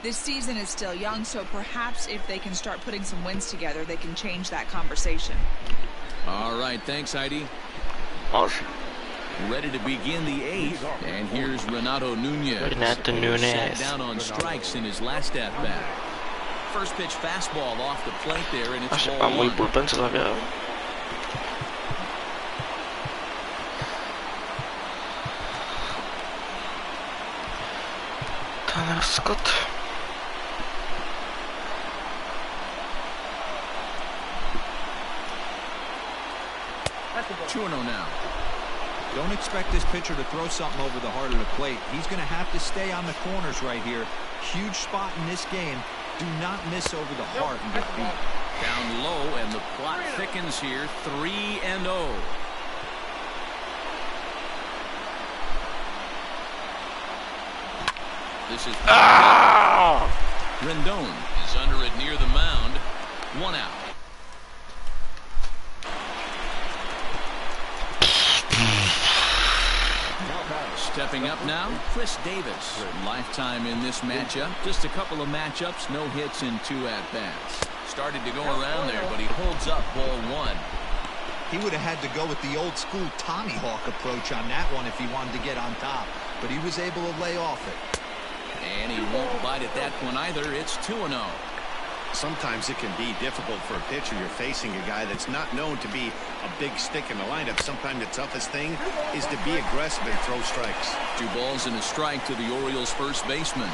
This season is still young, so perhaps if they can start putting some wins together, they can change that conversation. All right, thanks, Heidi. Ready to begin the 8th, and here's Renato Nunez. Sat down on strikes in his last at-bat. First pitch fastball off the plate there, and it's ball one. Scott. 2-0 now. Don't expect this pitcher to throw something over the heart of the plate. He's going to have to stay on the corners right here. Huge spot in this game. Do not miss over the heart and get beat. Down low, and the plot thickens here. 3-0. This is Rendon is under it near the mound. 1 out. Stepping up now, Chris Davis. Lifetime in this matchup. Just a couple of matchups, no hits in 2 at-bats. Started to go around there, but he holds up ball 1. He would have had to go with the old school Tommy Hawk approach on that one if he wanted to get on top, but he was able to lay off it. And he won't bite at that one either. It's 2-0. Sometimes it can be difficult for a pitcher. You're facing a guy that's not known to be a big stick in the lineup. Sometimes the toughest thing is to be aggressive and throw strikes. 2 balls and a strike to the Orioles first baseman.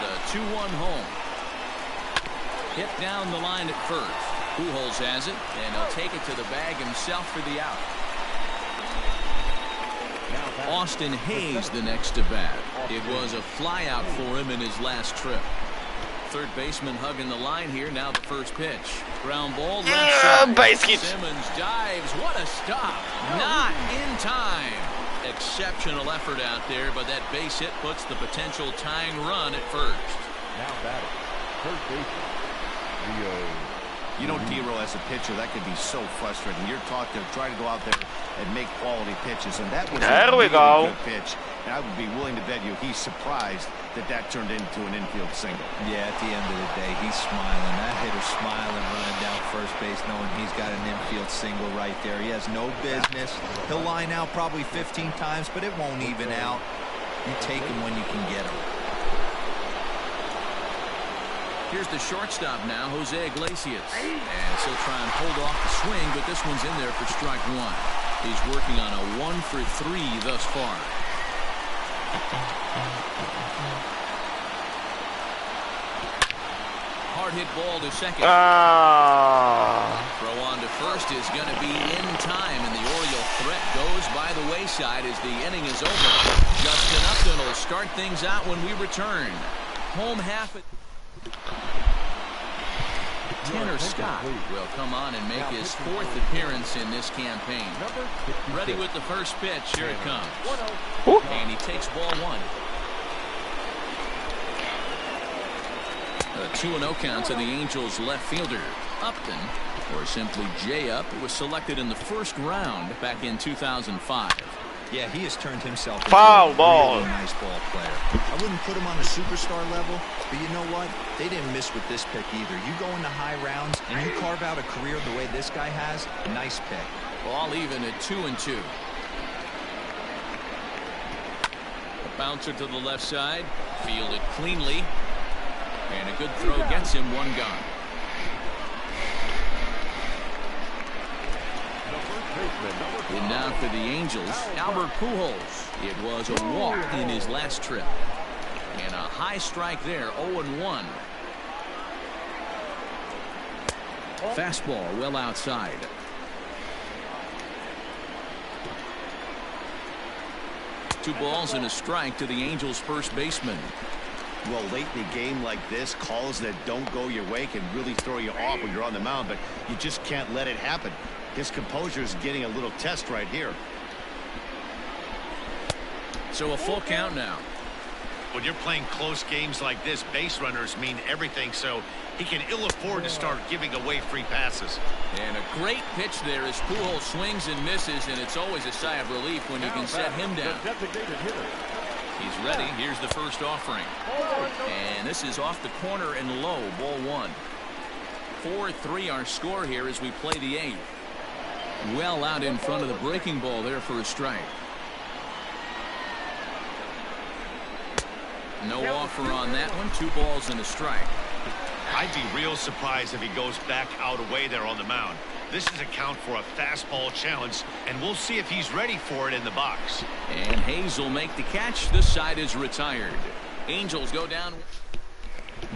The 2-1 home. Hit down the line at first. Pujols has it, and he'll take it to the bag himself for the out. Austin Hayes the next to bat. It was a flyout for him in his last trip. Third baseman hugging the line here. Now the first pitch. Ground ball left side. Simmons dives. What a stop. Not in time. Exceptional effort out there, but that base hit puts the potential tying run at first. Now batting, first baseman, Rio. You know, T-Row, as a pitcher, that could be so frustrating. You're taught to try to go out there and make quality pitches, and that was a really good pitch. And I would be willing to bet you he's surprised that that turned into an infield single. Yeah, at the end of the day, he's smiling. That hitter's smiling, running down first base, knowing he's got an infield single right there. He has no business. He'll line out probably 15 times, but it won't even out. You take him when you can get him. Here's the shortstop now, Jose Iglesias. And he'll try and hold off the swing, but this one's in there for strike 1. He's working on a 1-for-3 thus far. Hard hit ball to second. Throw on to first is going to be in time, and the Oriole threat goes by the wayside as the inning is over. Justin Upton will start things out when we return. Home half at Tanner Scott will come on and make his 4th appearance in this campaign. Ready with the first pitch. Here it comes. And he takes ball 1. A 2-0 count to the Angels left fielder. Upton, or simply J-Up, was selected in the first round back in 2005. Yeah, he has turned himself into a really nice ball player. I wouldn't put him on a superstar level, but you know what? They didn't miss with this pick either. You go into high rounds and you carve out a career the way this guy has, nice pick. Ball even at 2-2. A bouncer to the left side, fielded cleanly, and a good throw gets him 1 gone. And now for the Angels, Albert Pujols. It was a walk in his last trip. And a high strike there, 0-1. Fastball well outside. Two balls and a strike to the Angels' first baseman. Well, late in a game like this, calls that don't go your way can really throw you off when you're on the mound, but you just can't let it happen. His composure is getting a little test right here. So a full count now. When you're playing close games like this, base runners mean everything, so he can ill afford to start giving away free passes. And a great pitch there as Pujols swings and misses, and it's always a sigh of relief when you can set him down. He's ready. Here's the first offering. And this is off the corner and low. Ball one. 4-3 our score here as we play the 8th. Well out in front of the breaking ball there for a strike. No offer on that one. 2 balls and a strike. I'd be real surprised if he goes back out away there on the mound. This is a count for a fastball challenge, and we'll see if he's ready for it in the box. And Hayes will make the catch. This side is retired. Angels go down.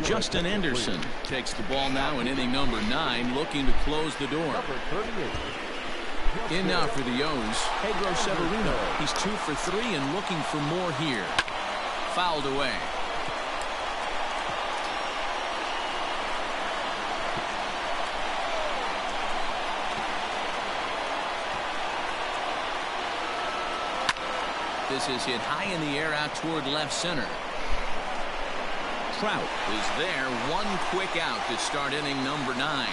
Justin Anderson takes the ball now in inning number 9, looking to close the door. In now for the O's, Pedro Severino. He's 2 for 3 and looking for more here. Fouled away. This is hit high in the air out toward left center. Trout is there. 1 quick out to start inning number 9.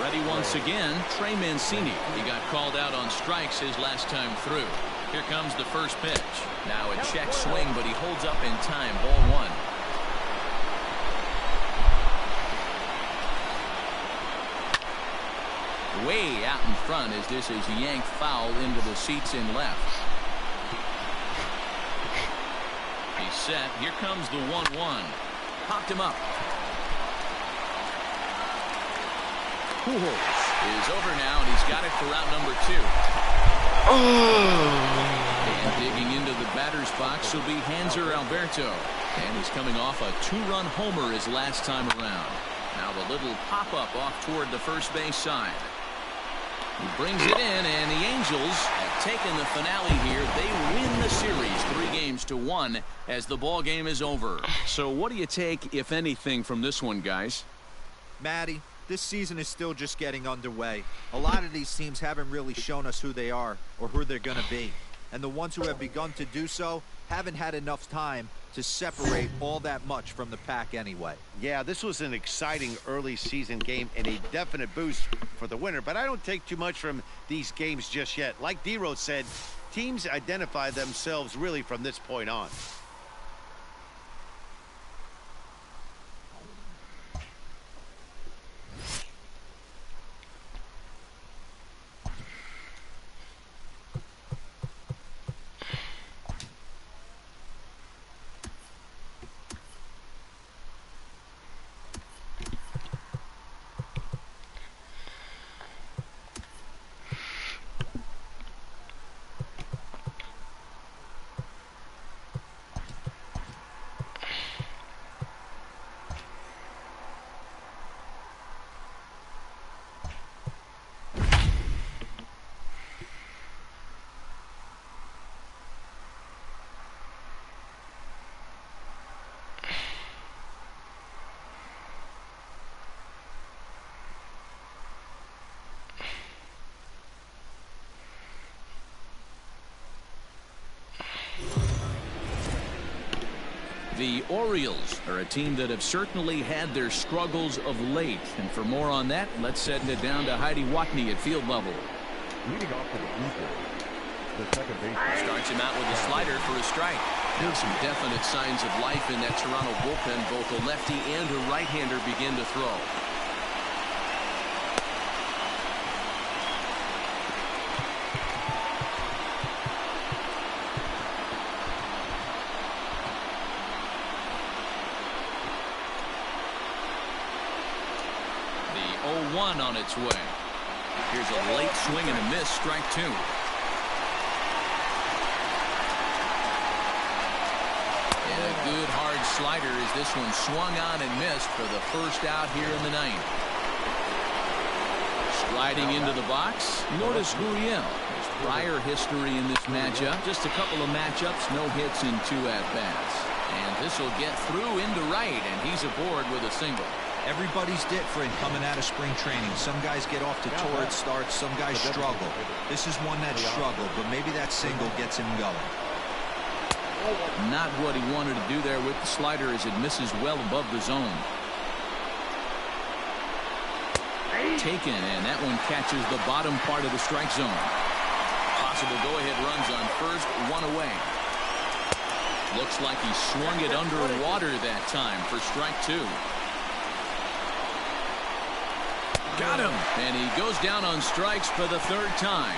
Ready once again, Trey Mancini. He got called out on strikes his last time through. Here comes the first pitch. Now a check swing, but he holds up in time. Ball 1. Way out in front as this is yanked foul into the seats in left. He's set. Here comes the 1-1. Popped him up. Pujols is over now, and he's got it for out number 2. And digging into the batter's box will be Hanser Alberto. And he's coming off a 2-run homer his last time around. Now the little pop-up off toward the first base side. He brings it in, and the Angels have taken the finale here. They win the series 3-1 as the ball game is over. So what do you take, if anything, from this one, guys? Matty, this season is still just getting underway. A lot of these teams haven't really shown us who they are or who they're going to be. And the ones who have begun to do so haven't had enough time to separate all that much from the pack anyway. Yeah, this was an exciting early season game and a definite boost for the winner, but I don't take too much from these games just yet. Like D-Rose said, teams identify themselves really from this point on. The Orioles are a team that have certainly had their struggles of late. And for more on that, let's send it down to Heidi Watney at field level. Leading off for the Eagles, the second baseman. Starts him out with a slider for a strike. There's some definite signs of life in that Toronto bullpen. Both a lefty and a right-hander begin to throw. The 0-1 on its way. Here's a late swing and a miss, strike 2. And a good hard slider as this one swung on and missed for the first out here in the ninth. Sliding into the box, Lourdes Gurriel. His prior history in this matchup, just a couple of matchups, no hits in 2 at-bats. And this will get through into right, and he's aboard with a single. Everybody's different coming out of spring training. Some guys get off to torrid starts, some guys struggle. This is one that struggled, but maybe that single gets him going. Not what he wanted to do there with the slider as it misses well above the zone. Taken, and that one catches the bottom part of the strike zone. possible go-ahead runs on first, one away. Looks like he swung it underwater that time for strike two. Got him. And he goes down on strikes for the third time.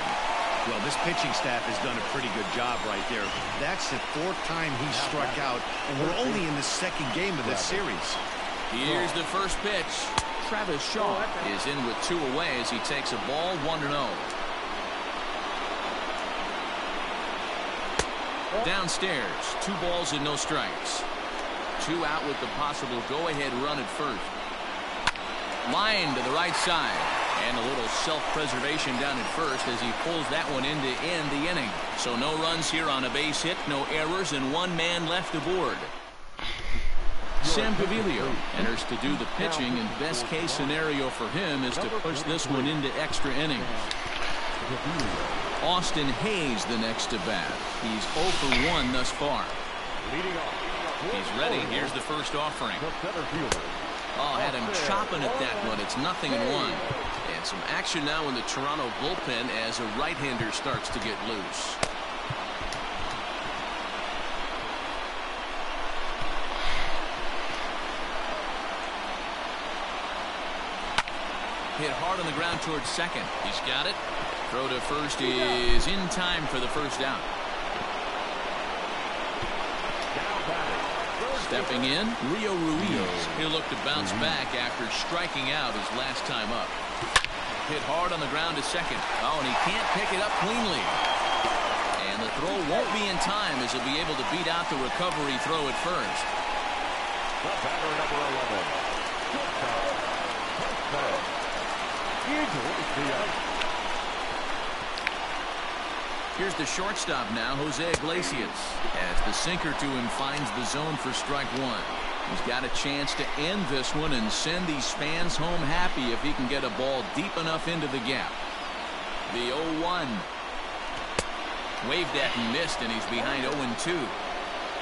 Well, this pitching staff has done a pretty good job right there. That's the fourth time he struck out, and we're only in the second game of this series. Here's the first pitch. Travis Shaw is in with two away as he takes a ball 1-0. Downstairs, 2 balls and no strikes. 2 out with the possible go-ahead run at first. Line to the right side. And a little self-preservation down at first as he pulls that one in to end the inning. So no runs here on a base hit, no errors, and 1 man left aboard. Sam Pavilio enters to do the pitching, and best case scenario for him is to push this one into extra innings. Austin Hayes the next to bat. He's 0 for 1 thus far. He's ready. Here's the first offering. Oh, had him chopping at that one. It's 0-1. And some action now in the Toronto bullpen as a right-hander starts to get loose. Hit hard on the ground towards second. He's got it. Throw to first is in time for the first out. Stepping in, Rio Ruiz. He'll look to bounce back after striking out his last time up. Hit hard on the ground to second. Oh, and he can't pick it up cleanly. And the throw won't be in time as he'll be able to beat out the recovery throw at first. The batter, number 11. Here's the shortstop now, Jose Iglesias, as the sinker to him finds the zone for strike 1. He's got a chance to end this one and send these fans home happy if he can get a ball deep enough into the gap. The 0-1. Waved at and missed, and he's behind 0-2.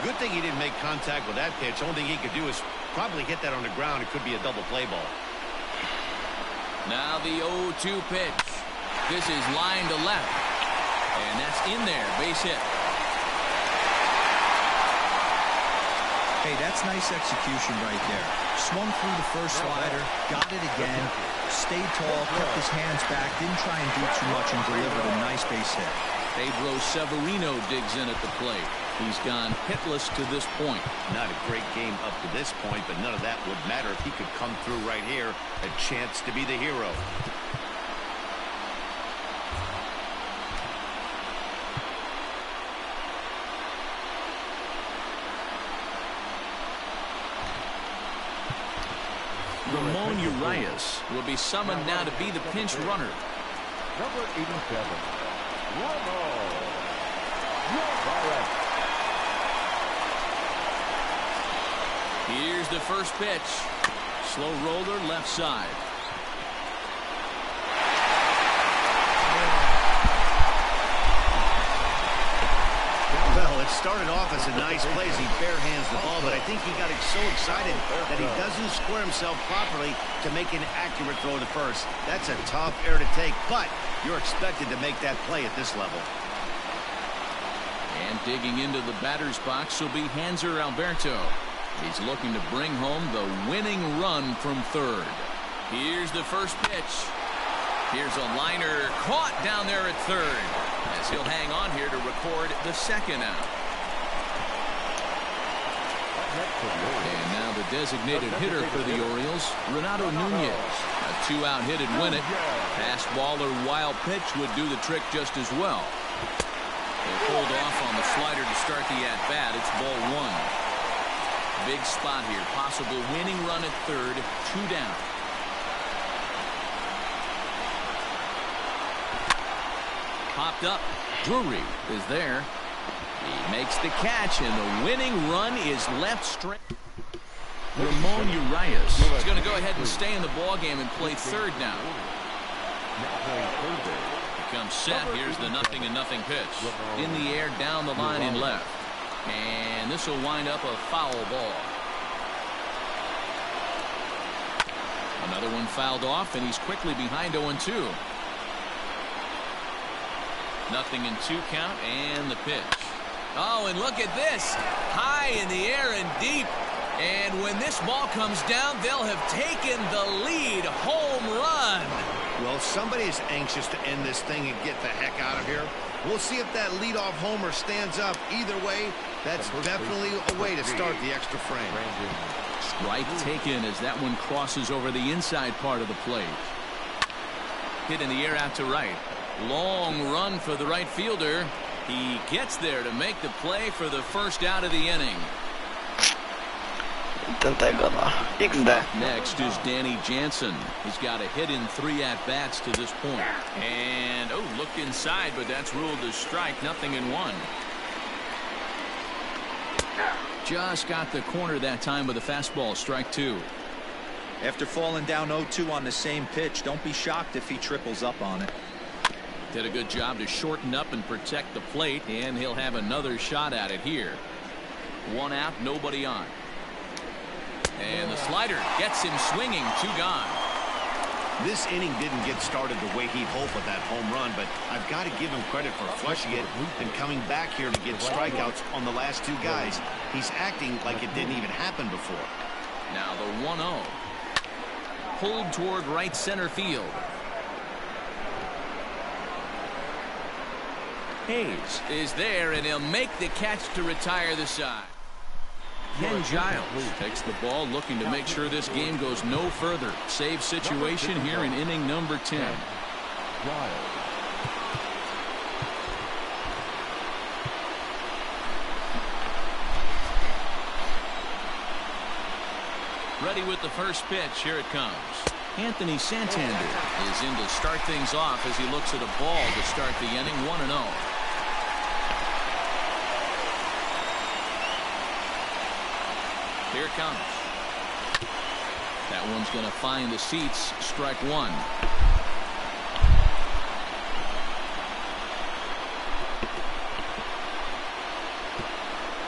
Good thing he didn't make contact with that pitch. Only thing he could do is probably hit that on the ground. It could be a double play ball. Now the 0-2 pitch. This is line to left. And that's in there. Base hit. Hey, that's nice execution right there. Swung through the first slider, got it again, stayed tall, kept his hands back, didn't try and do too much, and delivered a nice base hit. Pedro Severino digs in at the plate. He's gone hitless to this point. Not a great game up to this point, but none of that would matter if he could come through right here. A chance to be the hero. Ramon Urias will be summoned now to be the pinch runner. Number 87. Here's the first pitch. Slow roller left side. Well, it started off as a nice play as he barehands the ball, but I think he got so excited that he doesn't square himself properly to make an accurate throw to first. That's a tough error to take, but you're expected to make that play at this level. And digging into the batter's box will be Hanser Alberto. He's looking to bring home the winning run from third. Here's the first pitch. Here's a liner caught down there at third, as he'll hang on here to record the second out. And now the designated hitter for the Orioles, Renato Nunez. A 2-out hit would win it. Fastball or wild pitch would do the trick just as well. They pulled off on the slider to start the at-bat. It's ball 1. Big spot here. Possible winning run at third. 2 down. Popped up. Drury is there. He makes the catch, and the winning run is left straight. Ramon Urias is going to go ahead and stay in the ballgame and play third now. Comes set. Here's the 0-0 pitch. In the air, down the line in left. And this will wind up a foul ball. Another one fouled off, and he's quickly behind 0-2. Nothing in 2 count, and the pitch. Oh, and look at this. High in the air and deep. And when this ball comes down, they'll have taken the lead. Home run. Well, somebody is anxious to end this thing and get the heck out of here. We'll see if that leadoff homer stands up. Either way, that's definitely a way to start the extra frame. Strike taken as that one crosses over the inside part of the plate. Hit in the air out to right. Long run for the right fielder. He gets there to make the play for the first out of the inning. Next is Danny Jansen. He's got a hit in 3 at-bats to this point. And, oh, looked inside, but that's ruled as strike. Nothing in 1. Just got the corner that time with a fastball. Strike 2. After falling down 0-2 on the same pitch, don't be shocked if he triples up on it. Did a good job to shorten up and protect the plate, and he'll have another shot at it here. 1 out, nobody on. And the slider gets him swinging. 2 gone. This inning didn't get started the way he'd hoped with that home run, but I've got to give him credit for flushing it and coming back here to get strikeouts on the last 2 guys. He's acting like it didn't even happen before. Now the 1-0. Pulled toward right center field. Hayes is there, and he'll make the catch to retire the side. Ken Giles takes the ball, looking to make sure this game goes no further. Save situation here in inning number 10. Ready with the first pitch. Here it comes. Anthony Santander is in to start things off as he looks at a ball to start the inning. 1-0. Here it comes. That one's going to find the seats. Strike 1.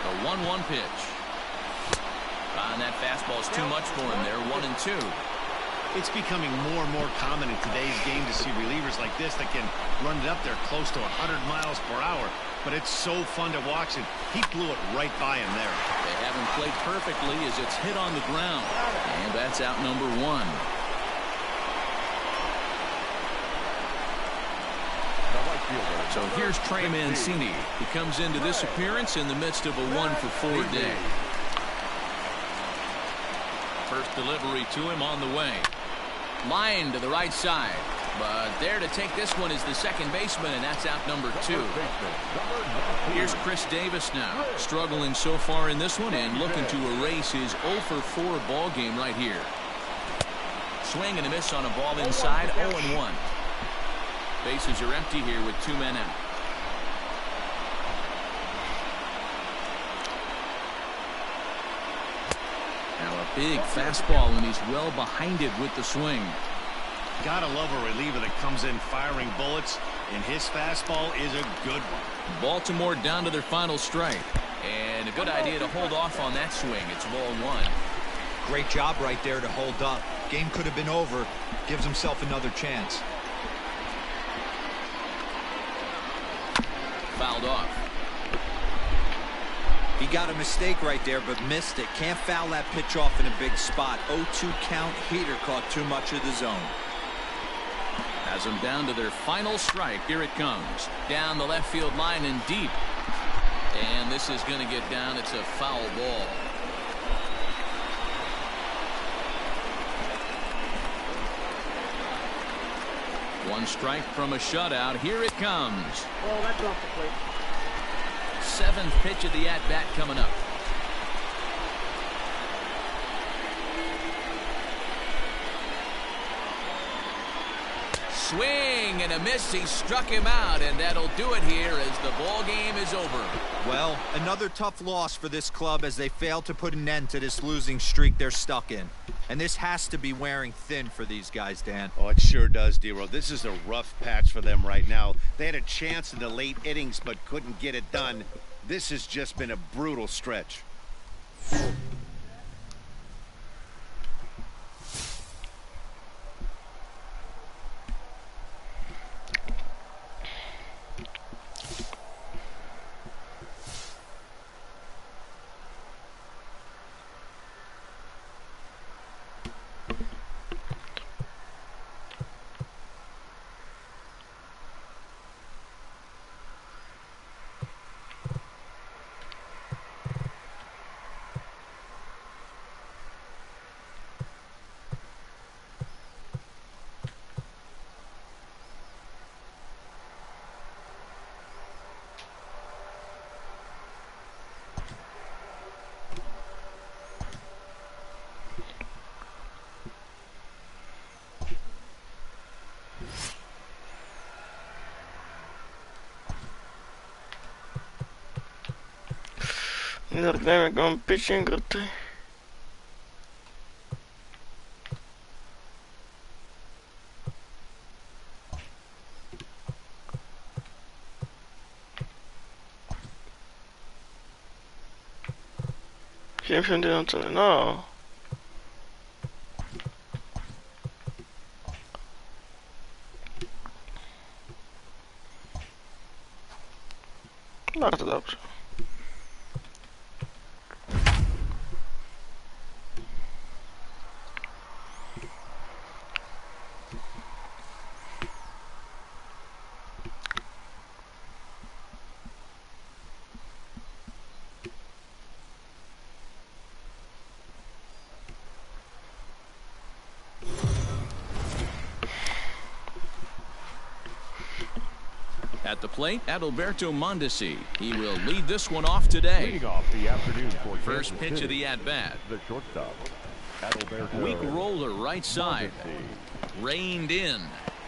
The 1-1 pitch. And that fastball's too much for him there. 1-2. It's becoming more and more common in today's game to see relievers like this that can run it up there close to 100 miles per hour. But it's so fun to watch, and he blew it right by him there. They haven't played perfectly as it's hit on the ground. And that's out number 1. So here's Trey Mancini. He comes into this appearance in the midst of a 1-for-4 day. First delivery to him on the way. Line to the right side. But there to take this one is the second baseman, and that's out number 2. Here's Chris Davis now. Struggling so far in this one and looking to erase his 0-for-4 ball game right here. Swing and a miss on a ball inside. 0-1. Bases are empty here with 2 men out. Now a big fastball, and he's well behind it with the swing. Gotta love a reliever that comes in firing bullets, and his fastball is a good one. Baltimore down to their final strike, and a good idea to hold off on that swing. It's ball 1. Great job right there to hold up. Game could have been over. Gives himself another chance. Fouled off. He got a mistake right there, but missed it. Can't foul that pitch off in a big spot. 0-2 count. Heater caught too much of the zone. Has them down to their final strike. Here it comes. Down the left field line and deep. And this is going to get down. It's a foul ball. One strike from a shutout. Here it comes. Oh, that's off the plate. 7th pitch of the at-bat coming up. Swing and a miss. He struck him out, and that'll do it here as the ball game is over. Well, another tough loss for this club as they fail to put an end to this losing streak they're stuck in. And this has to be wearing thin for these guys, Dan. Oh, it sure does, D-Row. This is a rough patch for them right now. They had a chance in the late innings but couldn't get it done. This has just been a brutal stretch. Nie zerknąłem jak mam pitching tutaj. No. Bardzo dobrze. At the plate, Adalberto Mondesi. He will lead this one off today. Leading off the afternoon for First pitch of the at-bat. the shortstop, Adalberto Weak roller right side. Mondesi. Reined in.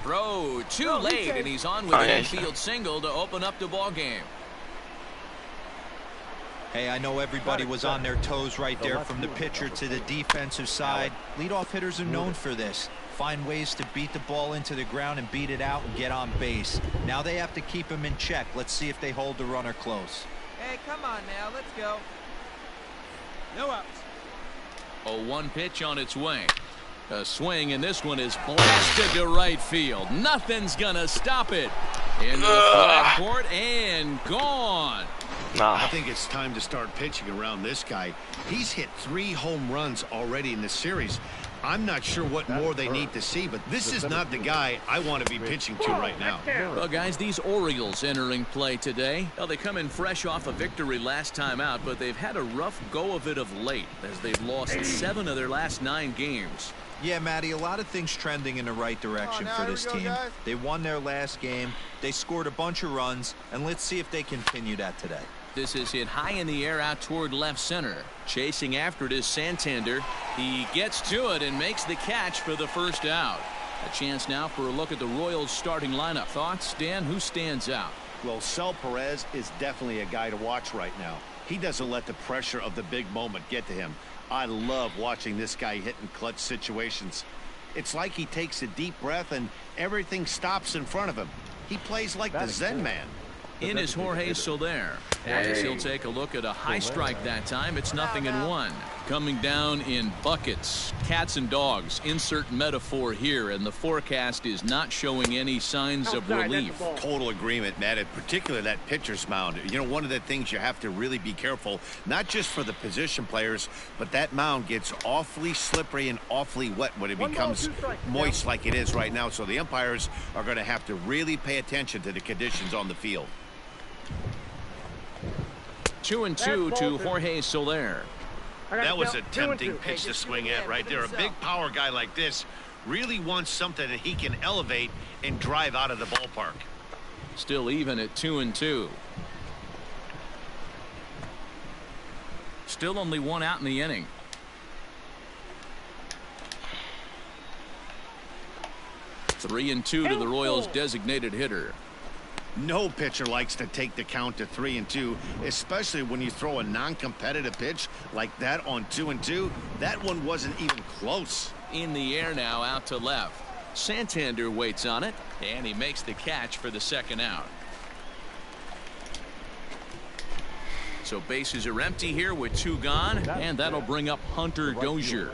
Throw too late, and he's on with an infield single to open up the ball game. Hey, I know everybody was on their toes right there from the pitcher to the defensive side. Leadoff hitters are known for this. Find ways to beat the ball into the ground and beat it out and get on base. Now they have to keep him in check. Let's see if they hold the runner close. Hey, come on now, let's go. No outs. A 1 pitch on its way. A swing, and this one is blasted to right field. Nothing's gonna stop it. Into the flag court and gone. I think it's time to start pitching around this guy. He's hit 3 home runs already in this series. I'm not sure what more they need to see, but this is not the guy I want to be pitching to right now. Well, guys, these Orioles entering play today. Well, they come in fresh off a victory last time out, but they've had a rough go of it of late as they've lost 7 of their last 9 games. Yeah, Matty, a lot of things trending in the right direction for this team. They won their last game, they scored a bunch of runs, and let's see if they continue that today. This is hit high in the air out toward left center. Chasing after it is Santander. He gets to it and makes the catch for the first out. A chance now for a look at the Royals starting lineup. Thoughts, Dan? Who stands out? Well, Sel Perez is definitely a guy to watch right now. He doesn't let the pressure of the big moment get to him. I love watching this guy hit in clutch situations. It's like he takes a deep breath and everything stops in front of him. He plays like the Zen man. In is Jorge Soler. As he'll take a look at a high strike that time. It's 0-1. Coming down in buckets. Cats and dogs. Insert metaphor here, and the forecast is not showing any signs of relief. Total agreement, Matt. In particular, that pitcher's mound. You know, one of the things you have to really be careful, not just for the position players, but that mound gets awfully slippery and awfully wet when it becomes moist like it is right now. So the umpires are going to have to really pay attention to the conditions on the field. 2-2 to Jorge Soler. That was a tempting pitch to swing at right there. A big power guy like this really wants something that he can elevate and drive out of the ballpark. Still even at 2-2. Still only 1 out in the inning. Three and 2 to the Royals' designated hitter. No pitcher likes to take the count to 3-2, especially when you throw a non-competitive pitch like that on 2-2. That one wasn't even close. In the air now, out to left. Santander waits on it, and he makes the catch for the second out. So bases are empty here with 2 gone, and that'll bring up Hunter Dozier.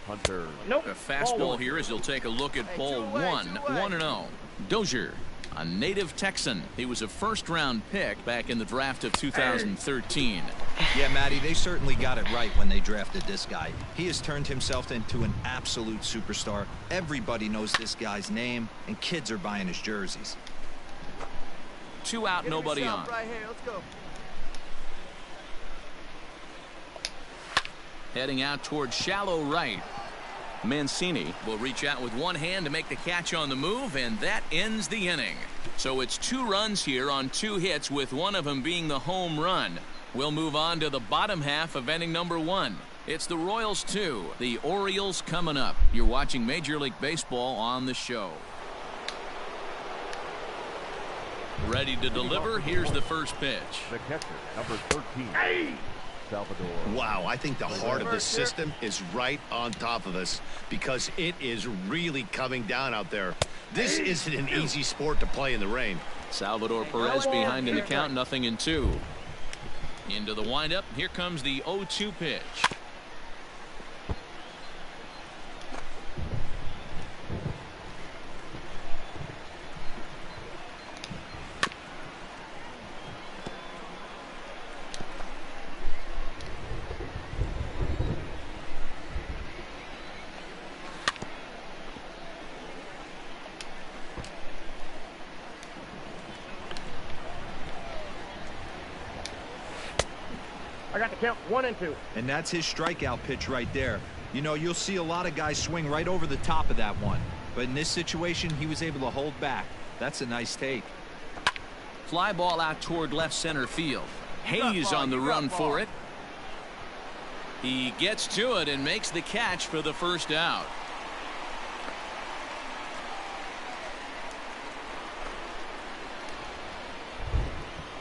Hunter. A fastball here as he'll take a look at ball 1, 1-0. Dozier, a native Texan. He was a first-round pick back in the draft of 2013. Yeah, Matty, they certainly got it right when they drafted this guy. He has turned himself into an absolute superstar. Everybody knows this guy's name, and kids are buying his jerseys. 2 out, nobody on. Right here, let's go. Heading out toward shallow right. Mancini will reach out with one hand to make the catch on the move, and that ends the inning. So it's 2 runs here on 2 hits, with one of them being the home run. We'll move on to the bottom half of inning number 1. It's the Royals 2, the Orioles coming up. You're watching Major League Baseball on the show. Ready to deliver. Here's the first pitch. The catcher, number 13. Salvador. Wow, I think the heart of this system is right on top of us because it is really coming down out there. This isn't an easy sport to play in the rain. Salvador Perez behind in the count, 0-2. Into the windup. Here comes the 0-2 pitch. I got the count 1-2. And that's his strikeout pitch right there. You know, you'll see a lot of guys swing right over the top of that one. But in this situation, he was able to hold back. That's a nice take. Fly ball out toward left center field. Hayes on the run for it. He gets to it and makes the catch for the first out.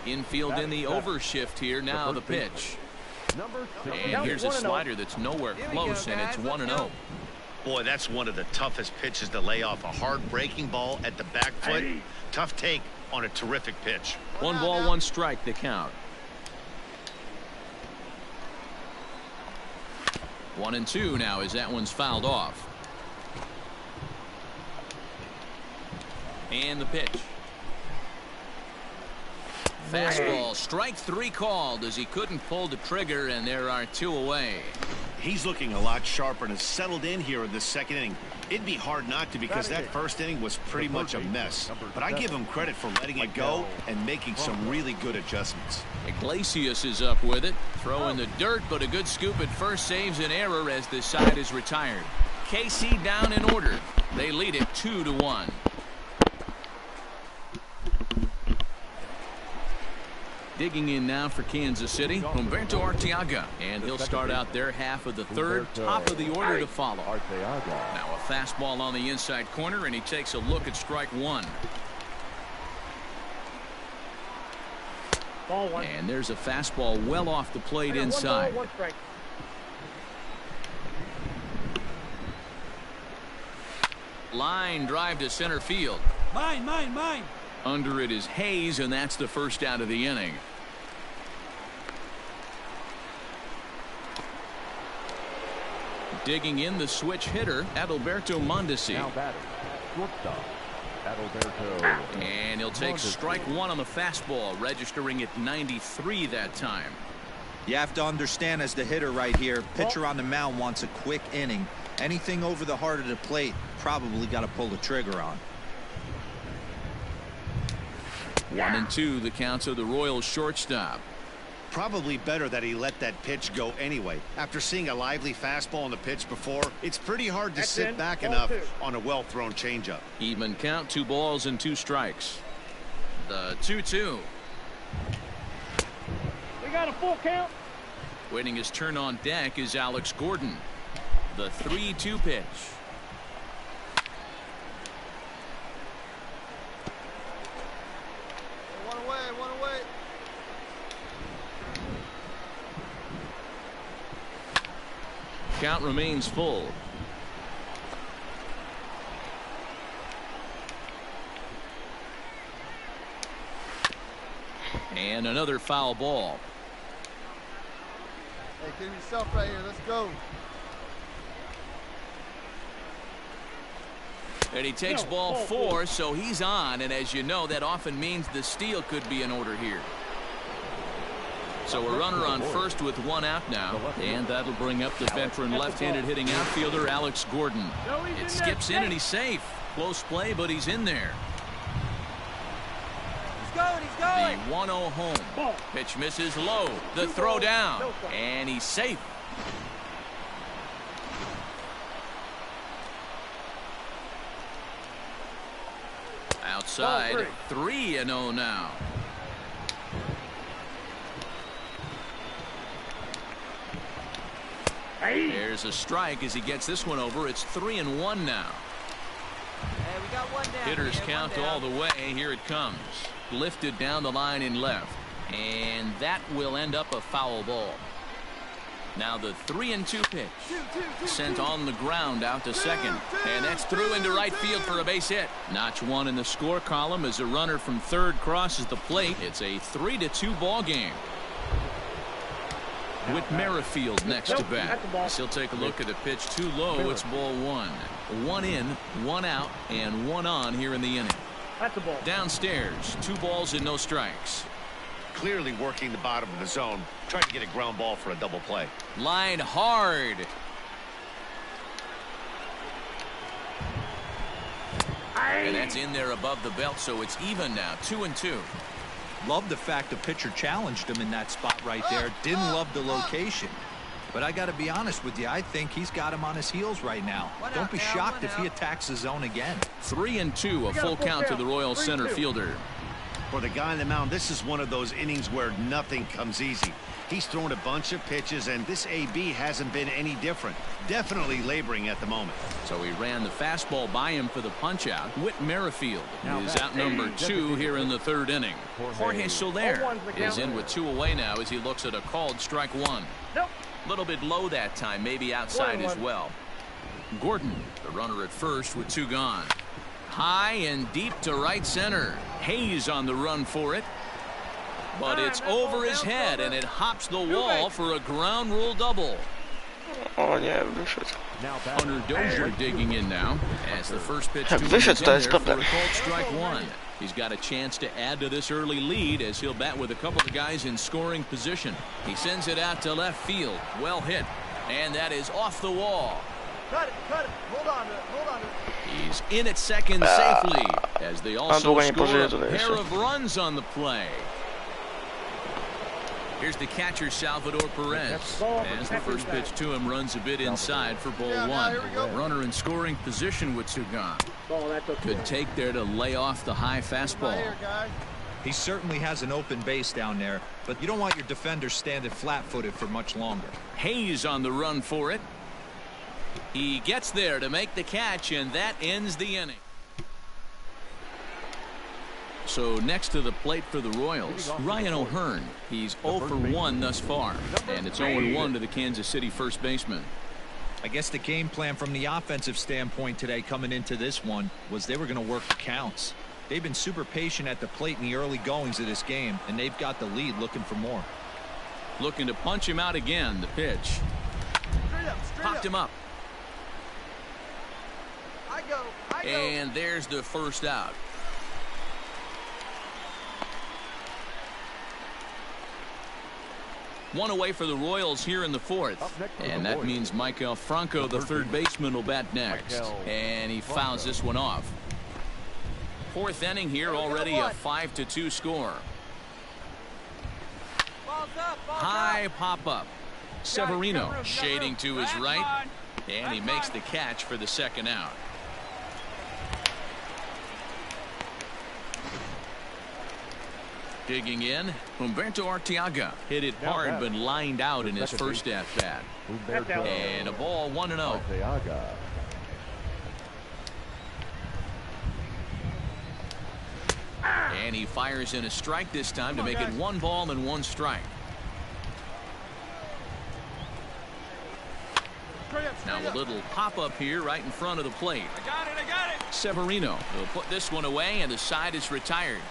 Infield in the overshift here. Now the pitch. And here's a slider that's nowhere close, and it's 1-0. Boy, that's one of the toughest pitches to lay off. A hard breaking ball at the back foot. Tough take on a terrific pitch. 1-1 strike, the count. 1-2 now as that one's fouled off. And the pitch. Fastball, strike 3 called as he couldn't pull the trigger, and there are 2 away. He's looking a lot sharper and has settled in here in the second inning. It'd be hard not to because that first inning was pretty much a mess. But I give him credit for letting it go and making some really good adjustments. Iglesias is up with it. Throw in the dirt, but a good scoop at first saves an error as the side is retired. KC down in order. They lead it 2-1. Digging in now for Kansas City, Humberto Arteaga, and he'll start out their half of the third, top of the order to follow. Now a fastball on the inside corner, and he takes a look at strike 1. And there's a fastball well off the plate inside. Line drive to center field. Mine. Under it is Hayes, and that's the first out of the inning. Digging in the switch hitter, Adalberto Mondesi. Now batting, shortstop, Adalberto. And he'll take strike 1 on the fastball, registering at 93 that time. You have to understand, as the hitter right here, pitcher on the mound wants a quick inning. Anything over the heart of the plate, probably got to pull the trigger on. 1-2 the counts of the Royals shortstop. Probably better that he let that pitch go anyway. After seeing a lively fastball on the pitch before, it's pretty hard to sit back enough on a well-thrown changeup. Even count, 2 balls and 2 strikes. The 2-2. We got a full count. Waiting his turn on deck is Alex Gordon. The 3-2 pitch. One away. Count remains full. And another foul ball. Hey, get yourself right here. Let's go. And he takes ball 4, so he's on. And as you know, that often means the steal could be in order here. So a runner on first with 1 out now. And that'll bring up the veteran left-handed hitting outfielder Alex Gordon. It skips in and he's safe. Close play, but he's in there. He's going. The 1-0 home. Pitch misses low. The throw down. And he's safe. Outside, 3-0 now. There's a strike as he gets this one over. It's 3-1 now. Hey, we got one down. Hitters count all the way. Here it comes. Lifted down the line in left. And that will end up a foul ball. Now the 3-2 pitch. Sent on the ground out to second. And that's through into right field for a base hit. Notch one in the score column as a runner from third crosses the plate. It's a 3-2 ball game. With Merrifield next to bat. As he'll take a look at the pitch too low. It's ball one. One in, one out, and one on here in the inning. That's a ball. Downstairs, 2 balls and no strikes. Clearly working the bottom of the zone, trying to get a ground ball for a double play. Line hard. And that's in there above the belt, so it's even now, 2-2. Love the fact the pitcher challenged him in that spot right there. Didn't love the location. But I got to be honest with you, I think he's got him on his heels right now. Don't be shocked if he attacks the zone again. 3-2, a full count to the Royals center fielder. For the guy on the mound, this is one of those innings where nothing comes easy. He's thrown a bunch of pitches, and this AB hasn't been any different. Definitely laboring at the moment. So he ran the fastball by him for the punch-out. Whit Merrifield is out number 2 here in the 3rd inning. Jorge Soler is in with 2 away now as he looks at a called strike 1. A little bit low that time, maybe outside as well. Gordon, the runner at first with 2 gone. High and deep to right center. Hayes on the run for it. But it's over his head, and it hops the wall for a ground rule double. O nie, wyszedł. Hunter Dozier digging in now as the first pitch Jak to wyszedł, to him jest there for a problem. called strike 1. He's got a chance to add to this early lead as he'll bat with a couple of guys in scoring position. He sends it out to left field. Well hit. And that is off the wall. Cut it. Hold on to it. He's in at second safely as they also długo nie score pożyje a tutaj pair jeszcze. of runs on the play. Here's the catcher, Salvador Perez. As the first pitch to him runs a bit inside for ball 1. Runner in scoring position with 2 gone. Could take there to lay off the high fastball. He certainly has an open base down there, but you don't want your defender standing flat-footed for much longer. Hayes on the run for it. He gets there to make the catch, and that ends the inning. So next to the plate for the Royals, Ryan O'Hearn. He's 0 for 1 thus far, and it's 0-1 to the Kansas City first baseman. I guess the game plan from the offensive standpoint today coming into this one was they were going to work the counts. They've been super patient at the plate in the early goings of this game, and they've got the lead looking for more. Looking to punch him out again. The pitch. Popped him up. I go. And there's the first out. One away for the Royals here in the 4th. And that means Michael Franco, the third baseman, will bat next. And he fouls this one off. 4th inning here, already a 5-2 score. High pop-up. Severino shading to his right. And he makes the catch for the 2nd out. Digging in, Humberto Arteaga hit it hard but lined out in his first at-bat. And a ball 1-0. And he fires in a strike this time to make it 1 ball and 1 strike. Now a little pop-up here right in front of the plate. I got it. Severino will put this one away, and the side is retired.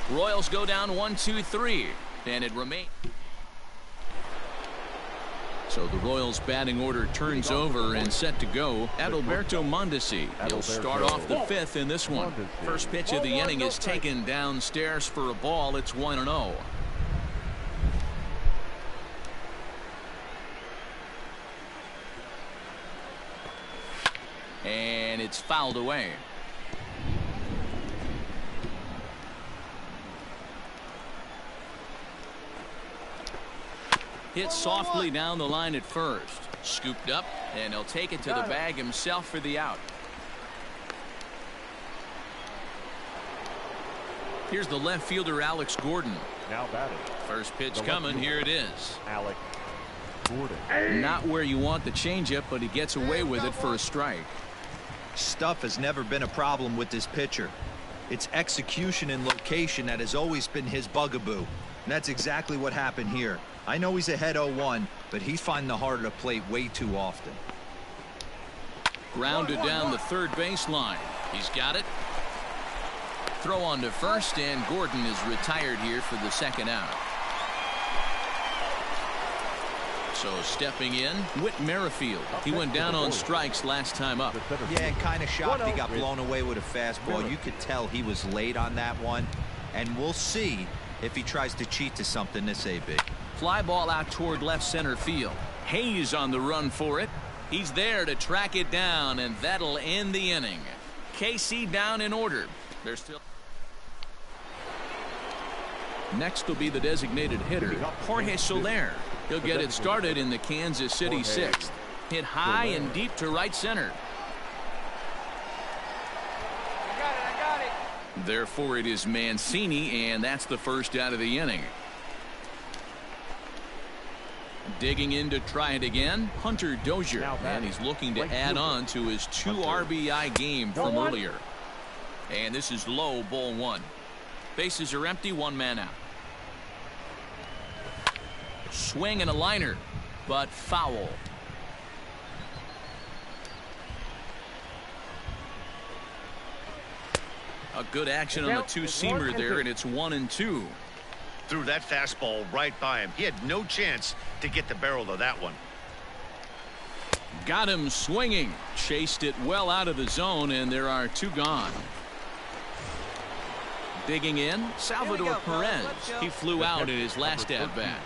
Royals go down 1-2-3, and it remains. So the Royals batting order turns over and set to go. Adalberto Mondesi. He'll start off the 5th in this one. First pitch of the inning is taken downstairs for a ball. It's 1-0. And it's fouled away. Hit softly down the line at first. Scooped up, and he'll take it to the bag himself for the out. Here's the left fielder, Alex Gordon. Now batting. First pitch coming. Here it is. Alex Gordon. Not where you want the changeup, but he gets away with it for a strike. Stuff has never been a problem with this pitcher. It's execution and location that has always been his bugaboo. that's exactly what happened here. I know he's ahead 0-1, but he's finding the harder to plate way too often. Grounded down the third baseline. He's got it. Throw on to first, and Gordon is retired here for the second out. So stepping in, Whit Merrifield. He went down on strikes last time up. Yeah, kind of shocked he got blown away with a fastball. You could tell he was late on that one. And we'll see if he tries to cheat to something this AB. Fly ball out toward left center field. Hayes on the run for it. He's there to track it down, and that'll end the inning. KC down in order. They're still. Next will be the designated hitter, Jorge Soler. He'll get it started in the Kansas City sixth. Hit high and deep to right center. I got it. Therefore, it is Mancini, and that's the first out of the inning. Digging in to try it again, Hunter Dozier, and he's looking to add on to his 2 RBI game from earlier. And this is low, ball 1. Bases are empty, 1 man out. Swing and a liner, but foul. A good action on the 2-seamer there, and it's 1-2. Threw that fastball right by him. He had no chance to get the barrel of that one. Got him swinging. Chased it well out of the zone, and there are 2 gone. Digging in, Salvador Perez. He flew out in his last at-bat.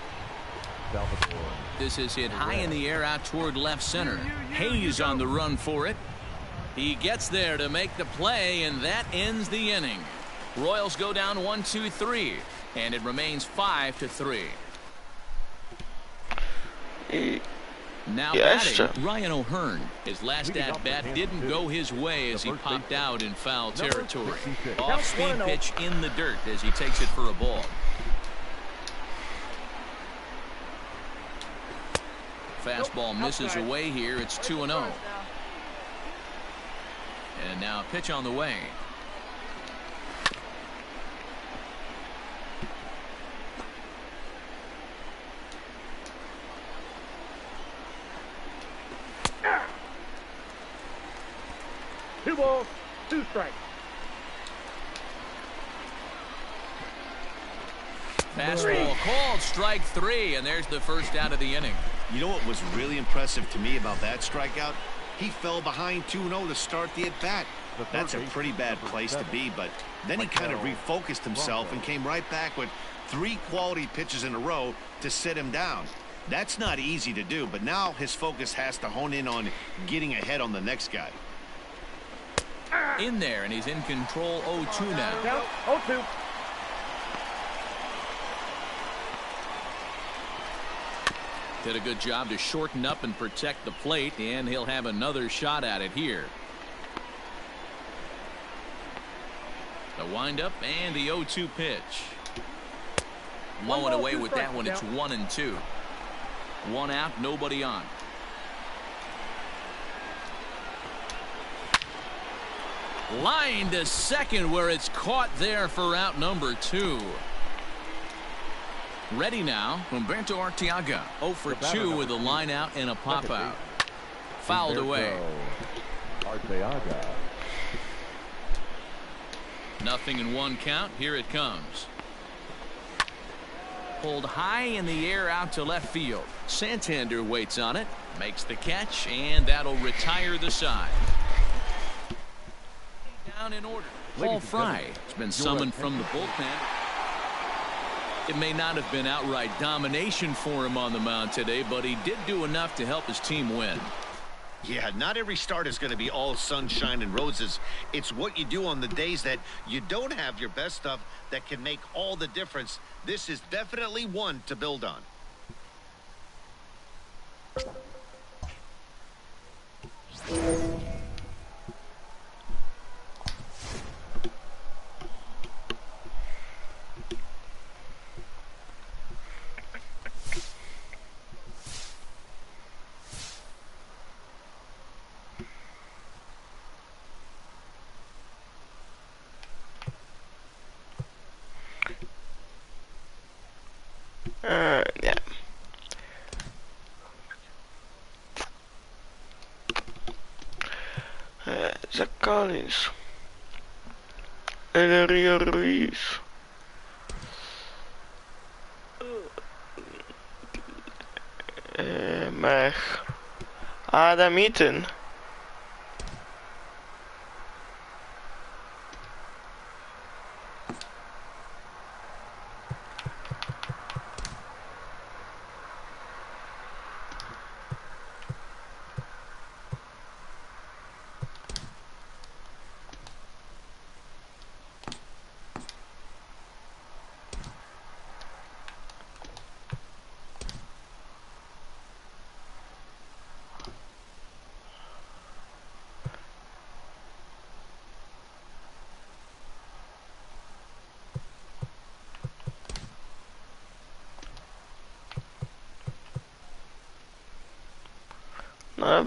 This is hit high in the air out toward left center. Hayes on the run for it. He gets there to make the play, and that ends the inning. Royals go down 1-2-3, and it remains 5-3. Now batting, Ryan O'Hearn. His last at-bat didn't go his way as he popped out in foul territory. Off-speed pitch in the dirt as he takes it for a ball. Fastball misses away here. It's 2-0. And now a pitch on the way. Two balls, 2 strikes. Fastball called, strike 3, and there's the first out of the inning. You know what was really impressive to me about that strikeout? He fell behind 2-0 to start the at-bat. That's a pretty bad place to be, but then he kind of refocused himself and came right back with 3 quality pitches in a row to sit him down. That's not easy to do, but now his focus has to hone in on getting ahead on the next guy. In there, and he's in control. 0-2 now. Count 0-2. Did a good job to shorten up and protect the plate, and he'll have another shot at it here. The windup and the 0-2 pitch. Mowing away with that one. It's 1-2. 1 out, nobody on. Line to second, where it's caught there for out number 2. Ready now, Humberto Arteaga. 0 for 2 with a line out and a pop out. Fouled away. Arteaga. 0-1 count. Here it comes. Pulled high in the air out to left field. Santander waits on it, makes the catch, and that'll retire the side. Down in order. Paul Fry has been summoned from the bullpen. It may not have been outright domination for him on the mound today, but he did do enough to help his team win. Yeah, not every start is going to be all sunshine and roses. It's what you do on the days that you don't have your best stuff that can make all the difference. This is definitely one to build on. Zach Collins. Ellery Ruiz. Mech. Adam Eaton.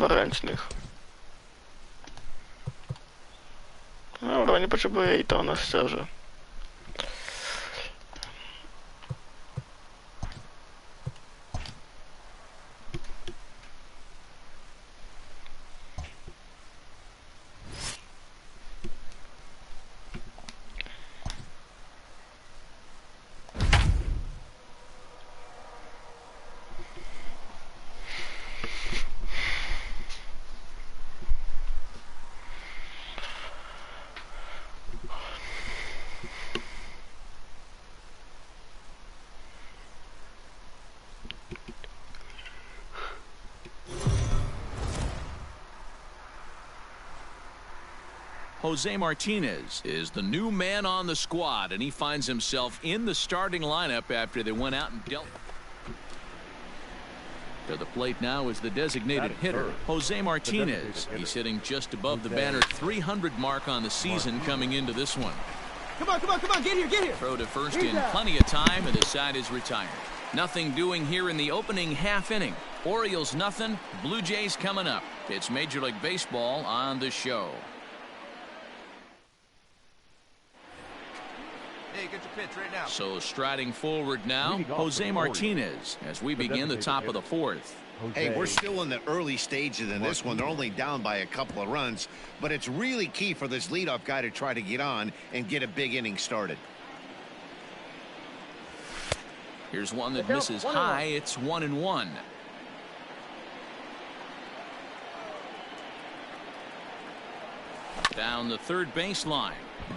Ręcznych. Dobra, nie potrzebuję i to na szczerze. Jose Martinez is the new man on the squad, and he finds himself in the starting lineup after they went out and dealt. To the plate now is the designated hitter, Jose Martinez. He's hitting just above the banner 300 mark on the season coming into this one. Come on, get here. Throw to first in plenty of time, and the side is retired. Nothing doing here in the opening half inning. Orioles nothing, Blue Jays coming up. It's Major League Baseball on the show. Hey, get your pitch right now. So striding forward now, Jose Martinez as we begin the top of the fourth. Hey, we're still in the early stages in this one. They're only down by a couple of runs, but it's really key for this leadoff guy to try to get on and get a big inning started. Here's one that misses high. It's 1-1. Down the third baseline,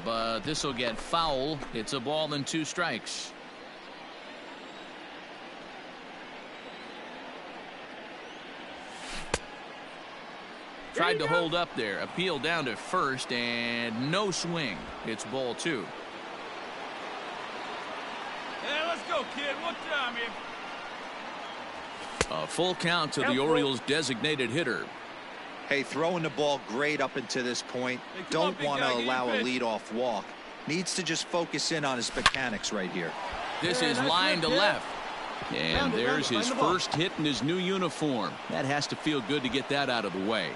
but this will get foul. It's a ball and 2 strikes. Tried to hold up there. Appeal down to first, and no swing. It's ball 2. Hey, let's go, kid. What time here? A full count to the Orioles' designated hitter. Hey, throwing the ball great up until this point. Don't want to allow a leadoff walk. Needs to just focus in on his mechanics right here. This is line to left. And there's his first hit in his new uniform. That has to feel good to get that out of the way.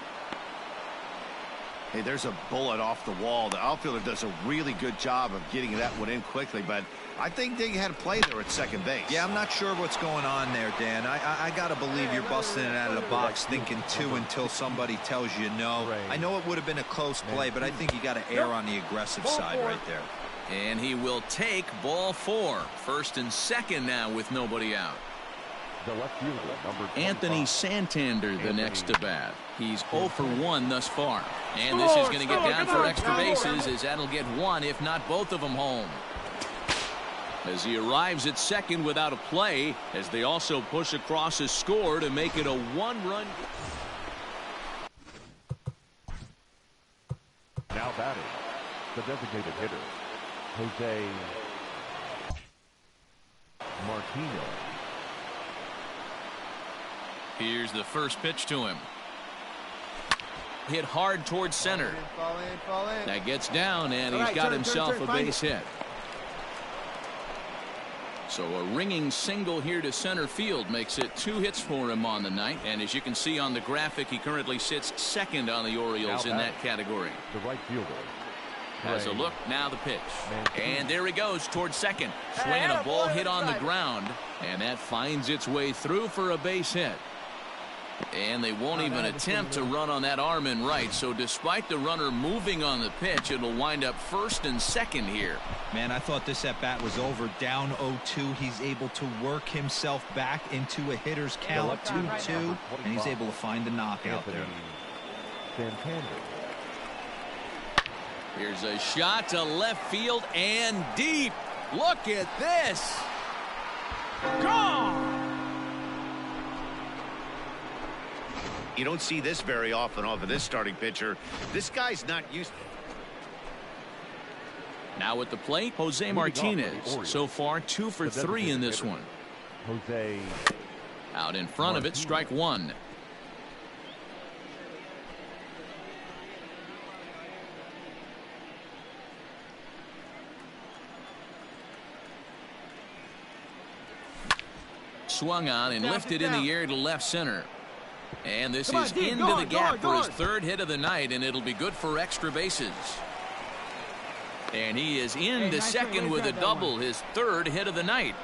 Hey, there's a bullet off the wall. The outfielder does a really good job of getting that one in quickly, but I think they had a play there at second base. Yeah, I'm not sure what's going on there, Dan. I got to believe you're busting it out of the box thinking 2 until somebody tells you no. I know it would have been a close play, but I think you got to err on the aggressive side right there. And he will take ball 4. First and second now with nobody out. Anthony Santander the next to bat. He's 0 for 1 thus far. And this is going to get down for extra bases, as that'll get 1, if not both of them, home. As he arrives at second without a play, as they also push across his score to make it a 1-run. Now batting, the designated hitter, Jose Martinez. Here's the first pitch to him. Hit hard towards center. Fall in. That gets down, and he's got himself a base hit. So a ringing single here to center field makes it 2 hits for him on the night. And as you can see on the graphic, he currently sits second on the Orioles in that category. The right fielder. Has a look, now the pitch. And there he goes towards second. Swinging a ball hit on the ground. And that finds its way through for a base hit. And they won't even attempt to run on that arm in right. So despite the runner moving on the pitch, it'll wind up first and second here. Man, I thought this at-bat was over. Down 0-2. He's able to work himself back into a hitter's count, 2-2, and he's able to find the knockout there. Here's a shot to left field and deep. Look at this. Gone. You don't see this very often off of this starting pitcher. This guy's not used. Now at the plate, Jose Martinez. So far, 2 for 3 in this one. Jose. Out in front of it, strike one. Swung on and lifted in the air to left center. And this is into the gap for his third hit of the night, and it'll be good for extra bases. And he is into second with a double, his third hit of the night.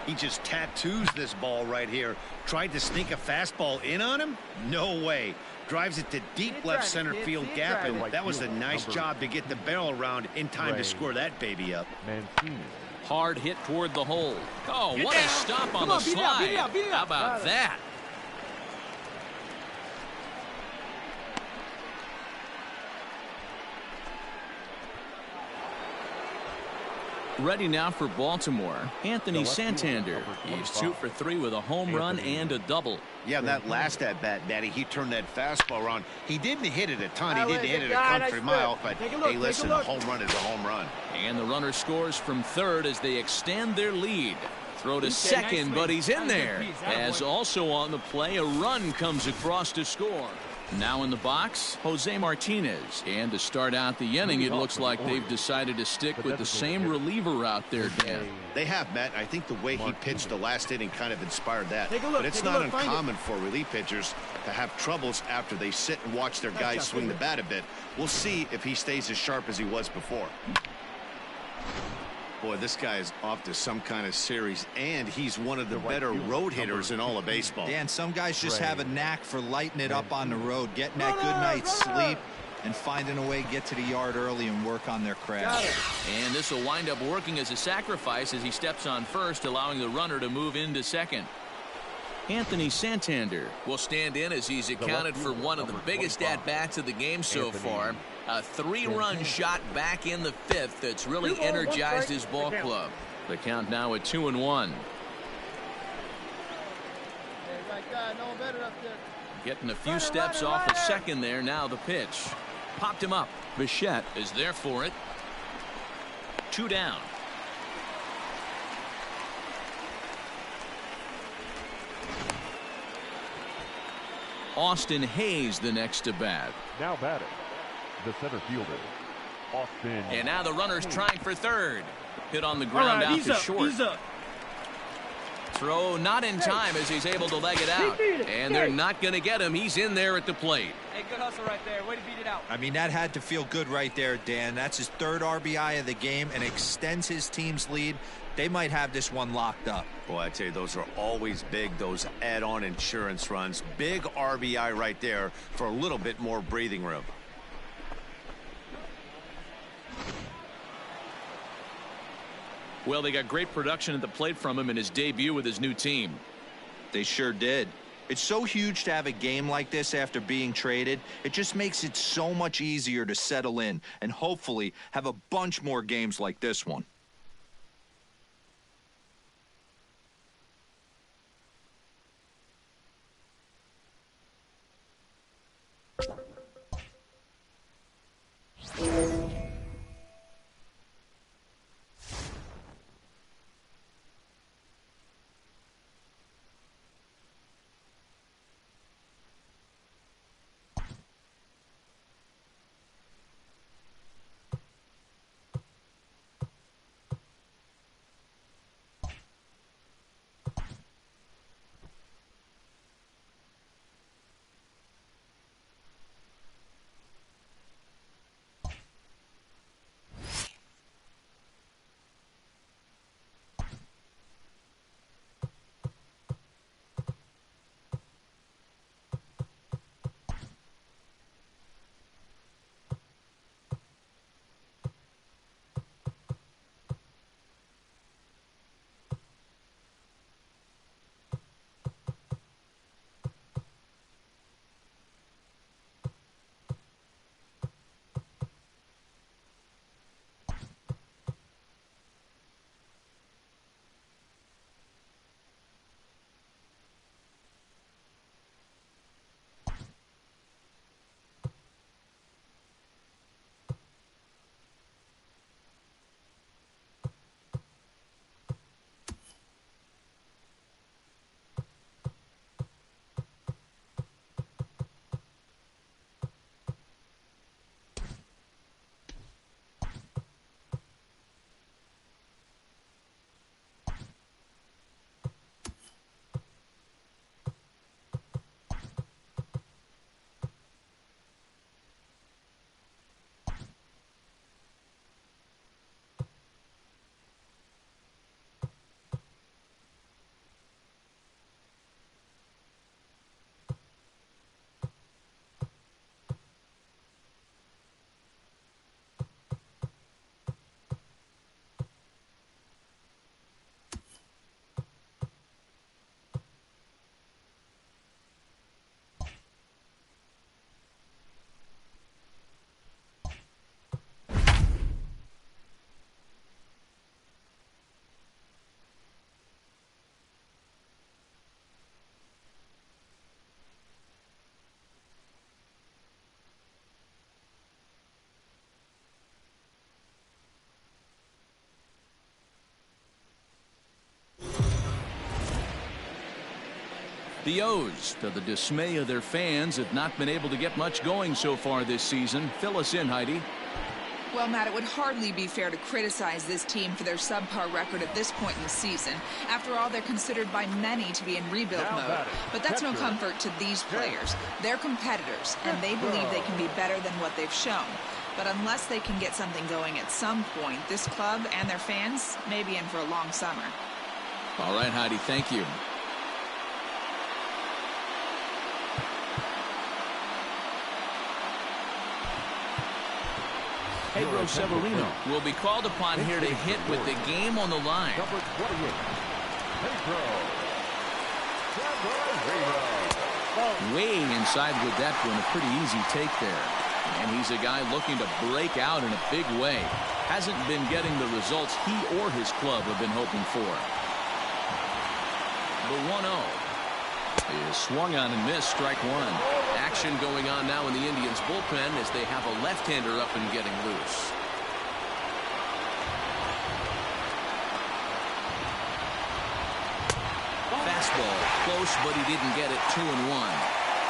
He just tattoos this ball right here. Tried to sneak a fastball in on him? No way. Drives it to deep left center field gap, and that was a nice job to get the barrel around in time to score that baby up. Hard hit toward the hole. Oh, what a stop on the slide. How about that? Ready now for Baltimore, Anthony Santander. He's 2 for 3 with a home run and a double. Yeah, that last at-bat, Daddy, he turned that fastball around. He didn't hit it a ton. He didn't hit it a country mile, but hey, listen, a home run is a home run. And the runner scores from third as they extend their lead. Throw to second, but he's in there. As also on the play, a run comes across to score. Now in the box, Jose Martinez. And to start out the inning, it looks like they've decided to stick with the same reliever out there, Dan. They have, Matt. I think the way he pitched the last inning kind of inspired that. But it's not uncommon for relief pitchers to have troubles after they sit and watch their guys swing the bat a bit. We'll see if he stays as sharp as he was before. Boy, this guy is off to some kind of series, and he's one of the better road hitters in all of baseball. Dan, some guys just have a knack for lighting it up on the road, getting that good night's sleep, and finding a way to get to the yard early and work on their craft. And this will wind up working as a sacrifice as he steps on first, allowing the runner to move into second. Anthony Santander will stand in as he's accounted for one of the biggest at-bats of the game so far. A 3-run shot back in the 5th that's really energized his ball club. The count now at 2-1. Getting a few steps off of second there. Now the pitch. Popped him up. Bichette is there for it. 2 down. Austin Hayes the next to bat. Now batting, the center fielder, Austin. And now the runner's trying for third. Hit on the ground out to short. Throw not in time as he's able to leg it out. And they're not going to get him. He's in there at the plate. Hey, good hustle right there. Way to beat it out. I mean, that had to feel good right there, Dan. That's his 3rd RBI of the game and extends his team's lead. They might have this one locked up. Boy, I tell you, those are always big, those add-on insurance runs. Big RBI right there for a little bit more breathing room. Well, they got great production at the plate from him in his debut with his new team. They sure did. It's so huge to have a game like this after being traded. It just makes it so much easier to settle in and hopefully have a bunch more games like this one. The O's, to the dismay of their fans, have not been able to get much going so far this season. Fill us in, Heidi. Well, Matt, it would hardly be fair to criticize this team for their subpar record at this point in the season. After all, they're considered by many to be in rebuild mode. But that's no comfort to these players. They're competitors, and they believe they can be better than what they've shown. But unless they can get something going at some point, this club and their fans may be in for a long summer. All right, Heidi, thank you. Pedro Severino will be called upon here to hit with the game on the line. Number 28, Pedro Severino. Way inside with that one, a pretty easy take there. And he's a guy looking to break out in a big way. Hasn't been getting the results he or his club have been hoping for. The 1-0 is swung on and missed, strike one. Action going on now in the Indians bullpen as they have a left-hander up and getting loose. Fastball close, but he didn't get it. 2-1.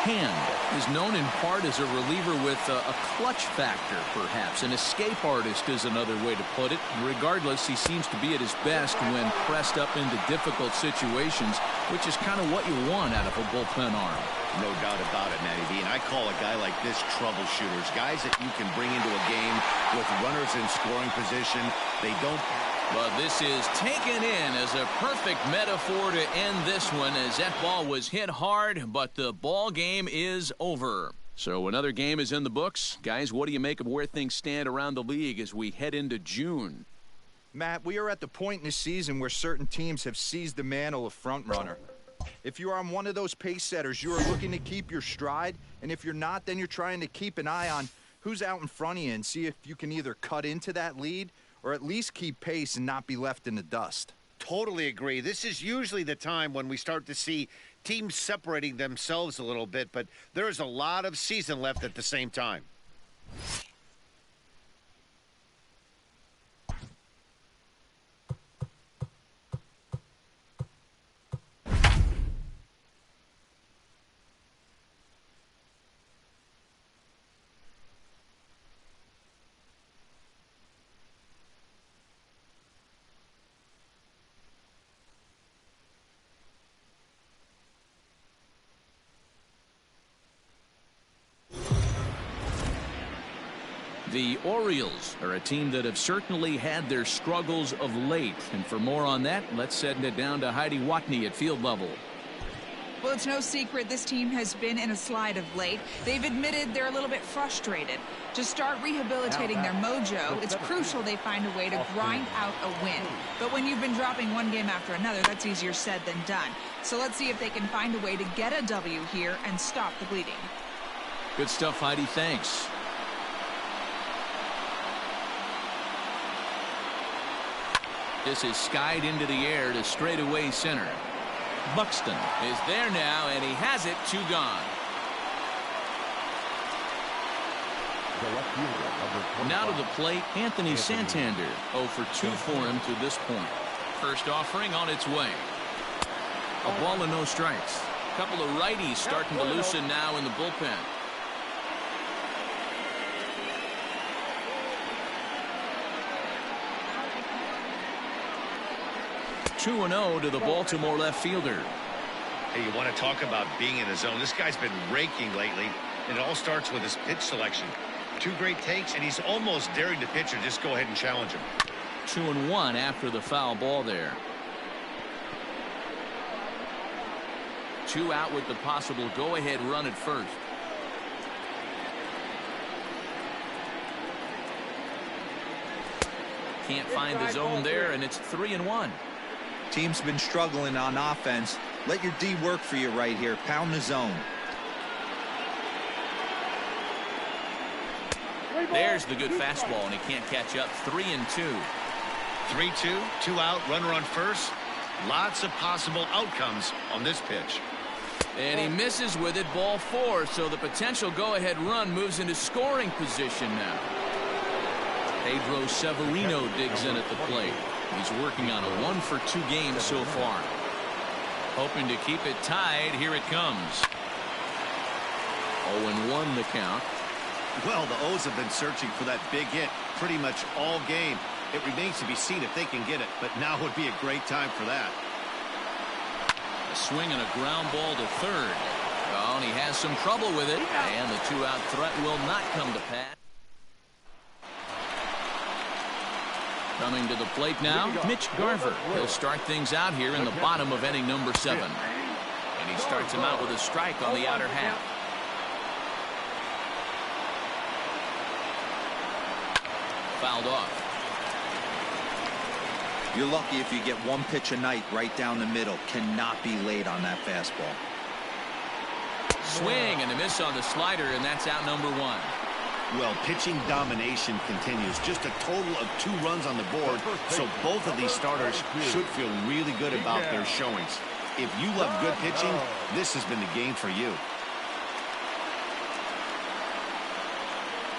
Hand is known in part as a reliever with a clutch factor, perhaps. An escape artist is another way to put it. Regardless, he seems to be at his best when pressed up into difficult situations, which is kind of what you want out of a bullpen arm. No doubt about it, Matty V. And I call a guy like this troubleshooters. Guys that you can bring into a game with runners in scoring position. They don't... But this is taken in as a perfect metaphor to end this one, as that ball was hit hard, but the ball game is over. So another game is in the books. Guys, what do you make of where things stand around the league as we head into June? Matt, we are at the point in the season where certain teams have seized the mantle of front runner. If you are on one of those pace setters, you are looking to keep your stride, and if you're not, then you're trying to keep an eye on who's out in front of you and see if you can either cut into that lead or at least keep pace and not be left in the dust. Totally agree. This is usually the time when we start to see teams separating themselves a little bit, but there's a lot of season left at the same time. The Orioles are a team that have certainly had their struggles of late. And for more on that, let's send it down to Heidi Watney at field level. Well, it's no secret this team has been in a slide of late. They've admitted they're a little bit frustrated. To start rehabilitating their mojo, it's crucial they find a way to grind out a win. But when you've been dropping one game after another, that's easier said than done. So let's see if they can find a way to get a W here and stop the bleeding. Good stuff, Heidi. Thanks. This is skied into the air to straightaway center. Buxton is there now, and he has it. 2 gone. Now to the plate, Anthony Santander. 0 for 2 for him to this point. First offering on its way. A ball and no strikes. A couple of righties starting to loosen now in the bullpen. Two and 0 to the Baltimore left fielder. Hey, you want to talk about being in the zone? This guy's been raking lately, and it all starts with his pitch selection. 2 great takes, and he's almost daring the pitcher just go ahead and challenge him. 2-1 after the foul ball there. 2 out with the possible go-ahead run at first. Can't find the zone there, and it's 3-1. Team's been struggling on offense. Let your D work for you right here. Pound the zone. There's the good fastball, and he can't catch up. 3-2. 3-2, 2 out, runner on first. Lots of possible outcomes on this pitch. And he misses with it, ball 4, so the potential go-ahead run moves into scoring position now. Pedro Severino digs in at the plate. He's working on a 1 for 2 game so far. Hoping to keep it tied. Here it comes. 0-1 the count. Well, the O's have been searching for that big hit pretty much all game. It remains to be seen if they can get it, but now would be a great time for that. A swing and a ground ball to third. Oh, and he has some trouble with it, and the two-out threat will not come to pass. Coming to the plate now, Mitch Garver. He'll start things out here in the bottom of inning number 7. And he starts him out with a strike on the outer half. Fouled off. You're lucky if you get one pitch a night right down the middle. Cannot be late on that fastball. Swing and a miss on the slider, and that's out number 1. Well, pitching domination continues. Just a total of 2 runs on the board, so both of these starters should feel really good about their showings. If you love good pitching, this has been the game for you.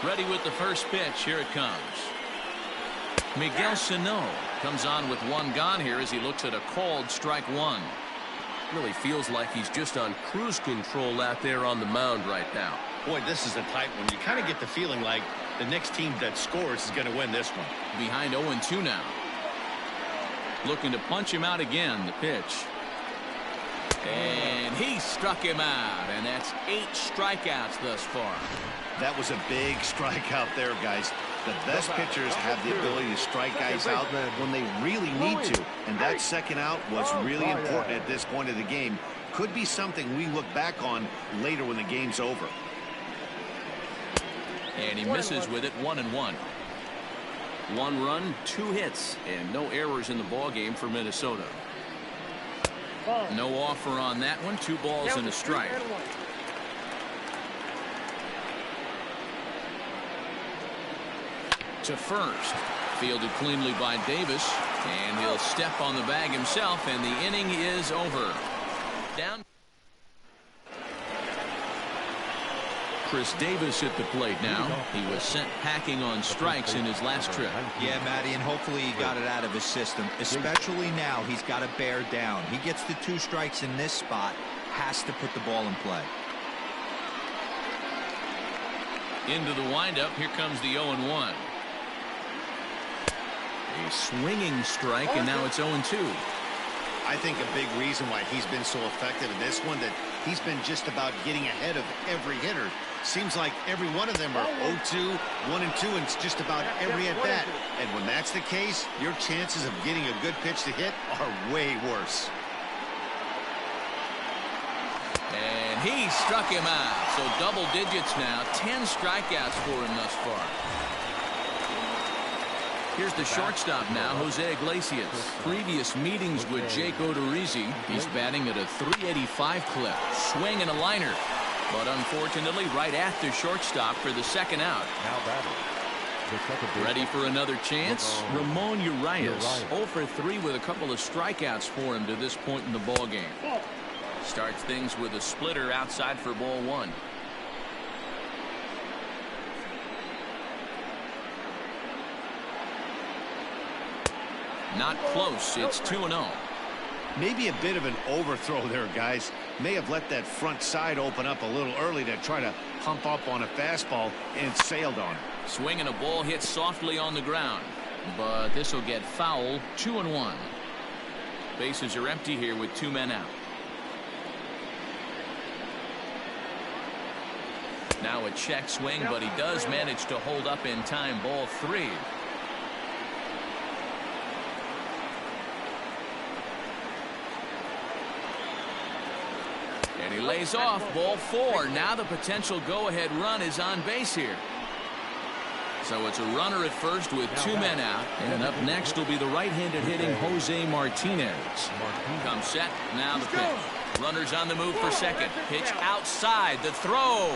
Ready with the first pitch. Here it comes. Miguel Sano comes on with 1 gone here as he looks at a called strike 1. Really feels like he's just on cruise control out there on the mound right now. Boy, this is a tight one. You kind of get the feeling like the next team that scores is going to win this one. Behind 0-2 now. Looking to punch him out again. The pitch. And he struck him out. And that's 8 strikeouts thus far. That was a big strikeout there, guys. The best pitchers have the ability to strike guys out when they really need to. And that second out was really important at this point of the game. Could be something we look back on later when the game's over. And he misses with it. 1-1. 1 run, 2 hits, and no errors in the ball game for Minnesota. No offer on that one. 2 balls and a strike. To first. Fielded cleanly by Davis, and he'll step on the bag himself, and the inning is over. Down. Chris Davis at the plate now. He was sent packing on strikes in his last trip. Yeah, Matty, and hopefully he got it out of his system. Especially now, he's got to bear down. He gets the 2 strikes in this spot, has to put the ball in play. Into the windup. Here comes the 0-1. A swinging strike, and now it's 0-2. I think a big reason why he's been so effective in this one, that he's been just about getting ahead of every hitter. Seems like every one of them are 0-2, 1-2, and it's just about every at-bat. And when that's the case, your chances of getting a good pitch to hit are way worse. And he struck him out. So double digits now. 10 strikeouts for him thus far. Here's the shortstop now, Jose Iglesias. Previous meetings with Jake Odorizzi. He's batting at a .385 clip. Swing and a liner. But unfortunately, right at the shortstop for the second out. Ready for another chance? Ramon Urias. 0 for 3 with a couple of strikeouts for him to this point in the ballgame. Starts things with a splitter outside for ball 1. Not close. It's 2-0. Maybe a bit of an overthrow there, guys. May have let that front side open up a little early to try to pump up on a fastball and sailed on. Swing and a ball hit softly on the ground. But this will get foul. 2-1. Bases are empty here with 2 men out. Now a check swing, but he does manage to hold up in time. Ball 3. And he lays off. Ball 4. Now the potential go-ahead run is on base here. So it's a runner at first with 2 men out. And up next will be the right-handed hitting Jose Martinez. Comes set. Now the pitch. Runners on the move for second. Pitch outside. The throw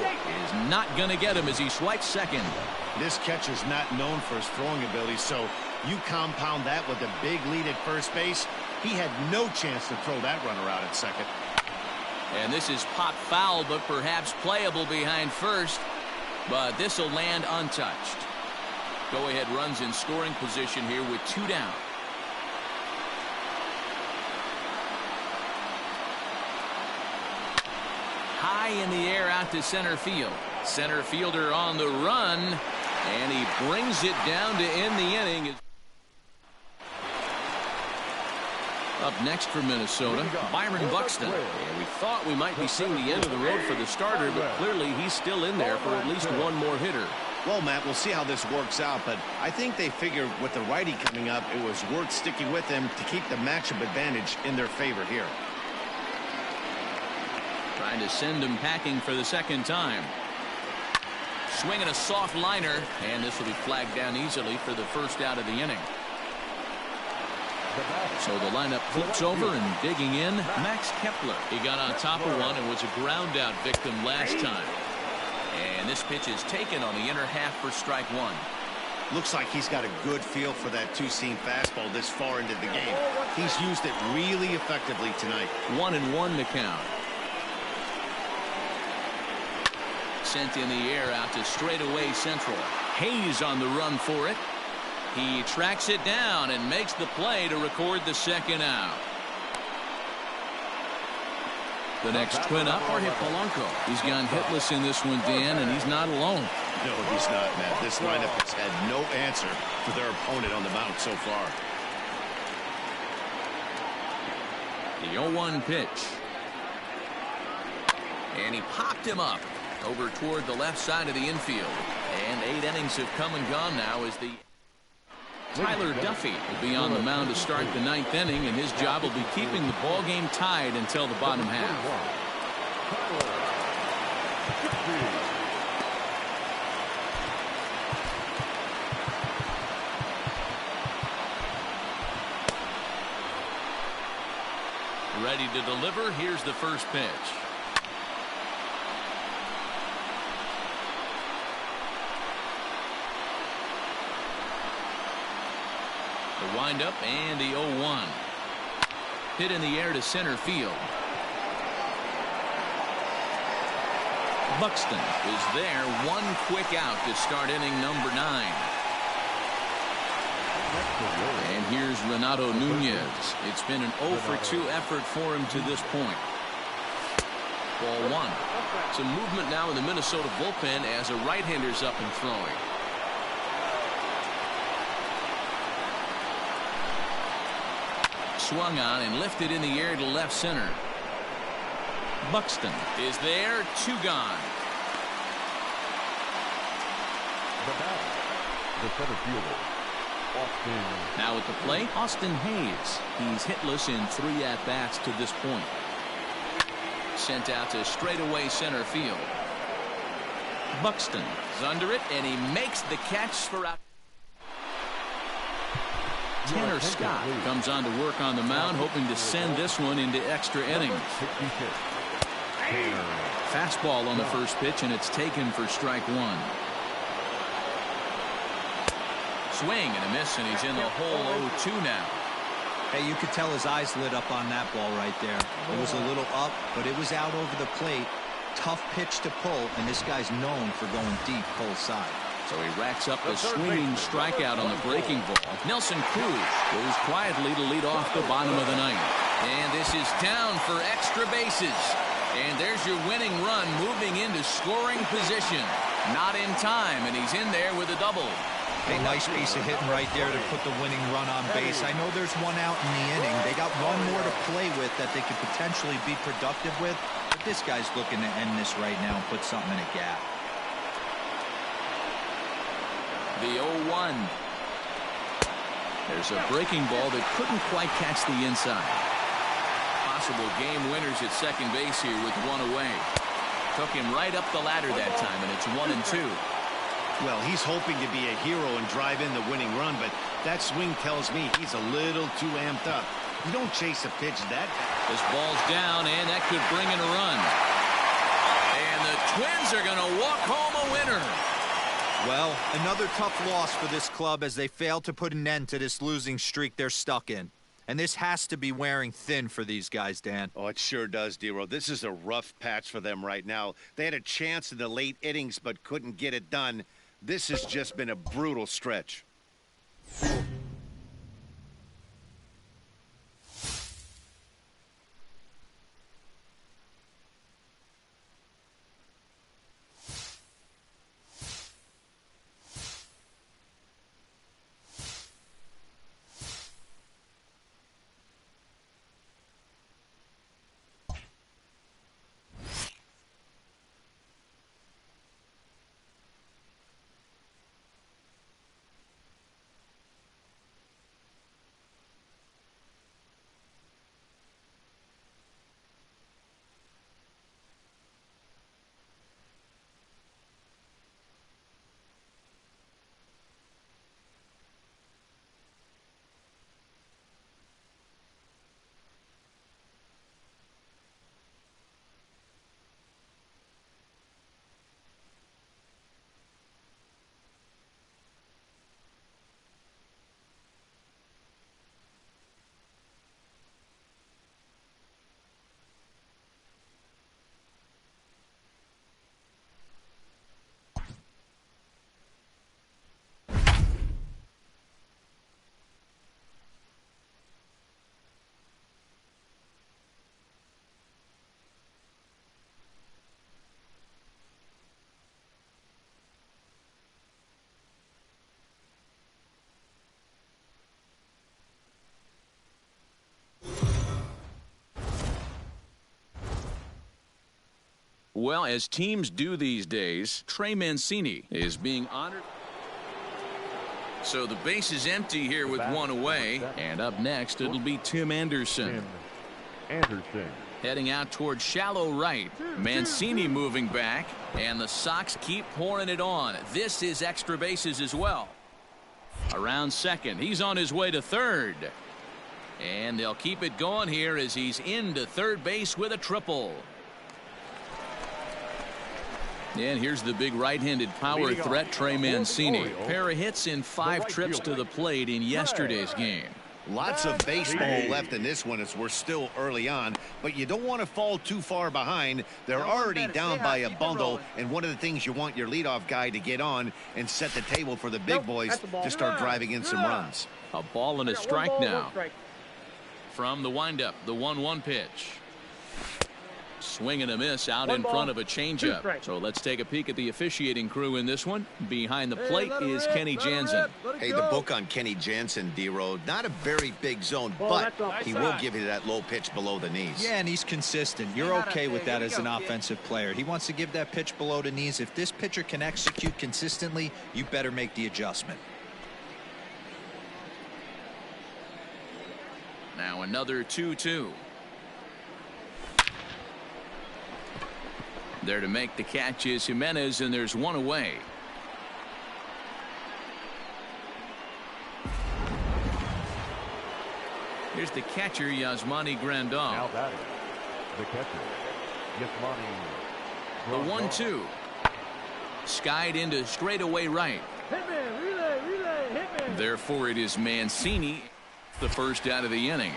is not going to get him as he swipes second. This catcher's not known for his throwing ability, so you compound that with a big lead at first base. He had no chance to throw that runner out at second. And this is pop foul, but perhaps playable behind first. But this will land untouched. Go-ahead runs in scoring position here with 2 down. high in the air out to center field. Center fielder on the run, and he brings it down to end the inning. Up next for Minnesota, Byron Buxton. And we thought we might be seeing the end of the road for the starter, but clearly he's still in there for at least one more hitter. Well, Matt, we'll see how this works out, but I think they figured with the righty coming up, it was worth sticking with him to keep the matchup advantage in their favor here. Trying to send him packing for the second time. Swinging a soft liner, and this will be flagged down easily for the first out of the inning. So the lineup flips over, and digging in, Max Kepler. He got on top of one and was a ground out victim last time. And this pitch is taken on the inner half for strike one. Looks like he's got a good feel for that two-seam fastball this far into the game. He's used it really effectively tonight. 1-1 to count. Sent in the air out to straightaway central. Hayes on the run for it. He tracks it down and makes the play to record the second out. The next twin up, Jorge Polanco. He's gone hitless in this one, Dan, and he's not alone. No, he's not, Matt. This lineup has had no answer for their opponent on the mound so far. The 0-1 pitch. And he popped him up over toward the left side of the infield. And 8 innings have come and gone now as the Tyler Duffy will be on the mound to start the 9th inning, and his job will be keeping the ball game tied until the bottom half. Ready to deliver. Here's the first pitch. The windup and the 0-1. Hit in the air to center field. Buxton is there. One quick out to start inning number 9. And here's Renato Nunez. It's been an 0-for-2 effort for him to this point. Ball 1. Some movement now in the Minnesota bullpen as a right-hander's up and throwing. Swung on and lifted in the air to left center. Buxton is there. 2 gone. The center fielder, Austin. Now at the plate, Austin Hayes. He's hitless in 3 at-bats to this point. Sent out to straightaway center field. Buxton is under it, and he makes the catch for out. Tanner Scott comes on to work on the mound, hoping to send this one into extra innings. Fastball on the first pitch, and it's taken for strike 1. Swing and a miss, and he's in the hole. 0-2 now. Hey, you could tell his eyes lit up on that ball right there. It was a little up, but it was out over the plate. Tough pitch to pull, and this guy's known for going deep pull side. So he racks up the swinging strikeout on the breaking ball. Nelson Cruz goes quietly to lead off the bottom of the 9th. And this is down for extra bases. And there's your winning run moving into scoring position. Not in time, and he's in there with a double. A nice piece of hitting right there to put the winning run on base. I know there's one out in the inning. They got one more to play with that they could potentially be productive with. But this guy's looking to end this right now and put something in a gap. The 0-1. There's a breaking ball that couldn't quite catch the inside. Possible game winners at second base here with 1 away. Took him right up the ladder that time, and it's 1-2. Well, he's hoping to be a hero and drive in the winning run, but that swing tells me he's a little too amped up. You don't chase a pitch that. This ball's down, and that could bring in a run. And the Twins are going to walk home a winner. Well, another tough loss for this club as they fail to put an end to this losing streak they're stuck in. And this has to be wearing thin for these guys, Dan. Oh, it sure does, D-Row. This is a rough patch for them right now. They had a chance in the late innings but couldn't get it done. This has just been a brutal stretch. Well, as teams do these days, Trey Mancini is being honored. So the base is empty here with one away. And up next, it'll be Tim Anderson. Heading out towards shallow right. Mancini moving back. And the Sox keep pouring it on. This is extra bases as well. Around second. He's on his way to third. And they'll keep it going here as he's into third base with a triple. And here's the big right-handed power threat, Trey Mancini. Pair of hits in 5 trips to the plate in yesterday's game. Lots of baseball left in this one as we're still early on, but you don't want to fall too far behind. They're already down by a bundle, and one of the things you want your leadoff guy to get on and set the table for the big boys to start driving in some runs. A ball and a strike now. From the windup, the 1-1 pitch. Swing and a miss out in front of a changeup. So let's take a peek at the officiating crew in this one. Behind the plate is Kenny Jansen. Hey, the book on Kenny Jansen, D-Road, not a very big zone, but he will give you that low pitch below the knees. Yeah, and he's consistent. You're okay with that as an offensive player. He wants to give that pitch below the knees. If this pitcher can execute consistently, you better make the adjustment. Now another 2-2. There to make the catch is Jimenez, and there's one away. Here's the catcher, Yasmani Grandal. Now batting, the catcher, Yasmani The 1-2. Skied into straightaway right. Hitman, relay, hitman. Therefore, it is Mancini, the first out of the inning.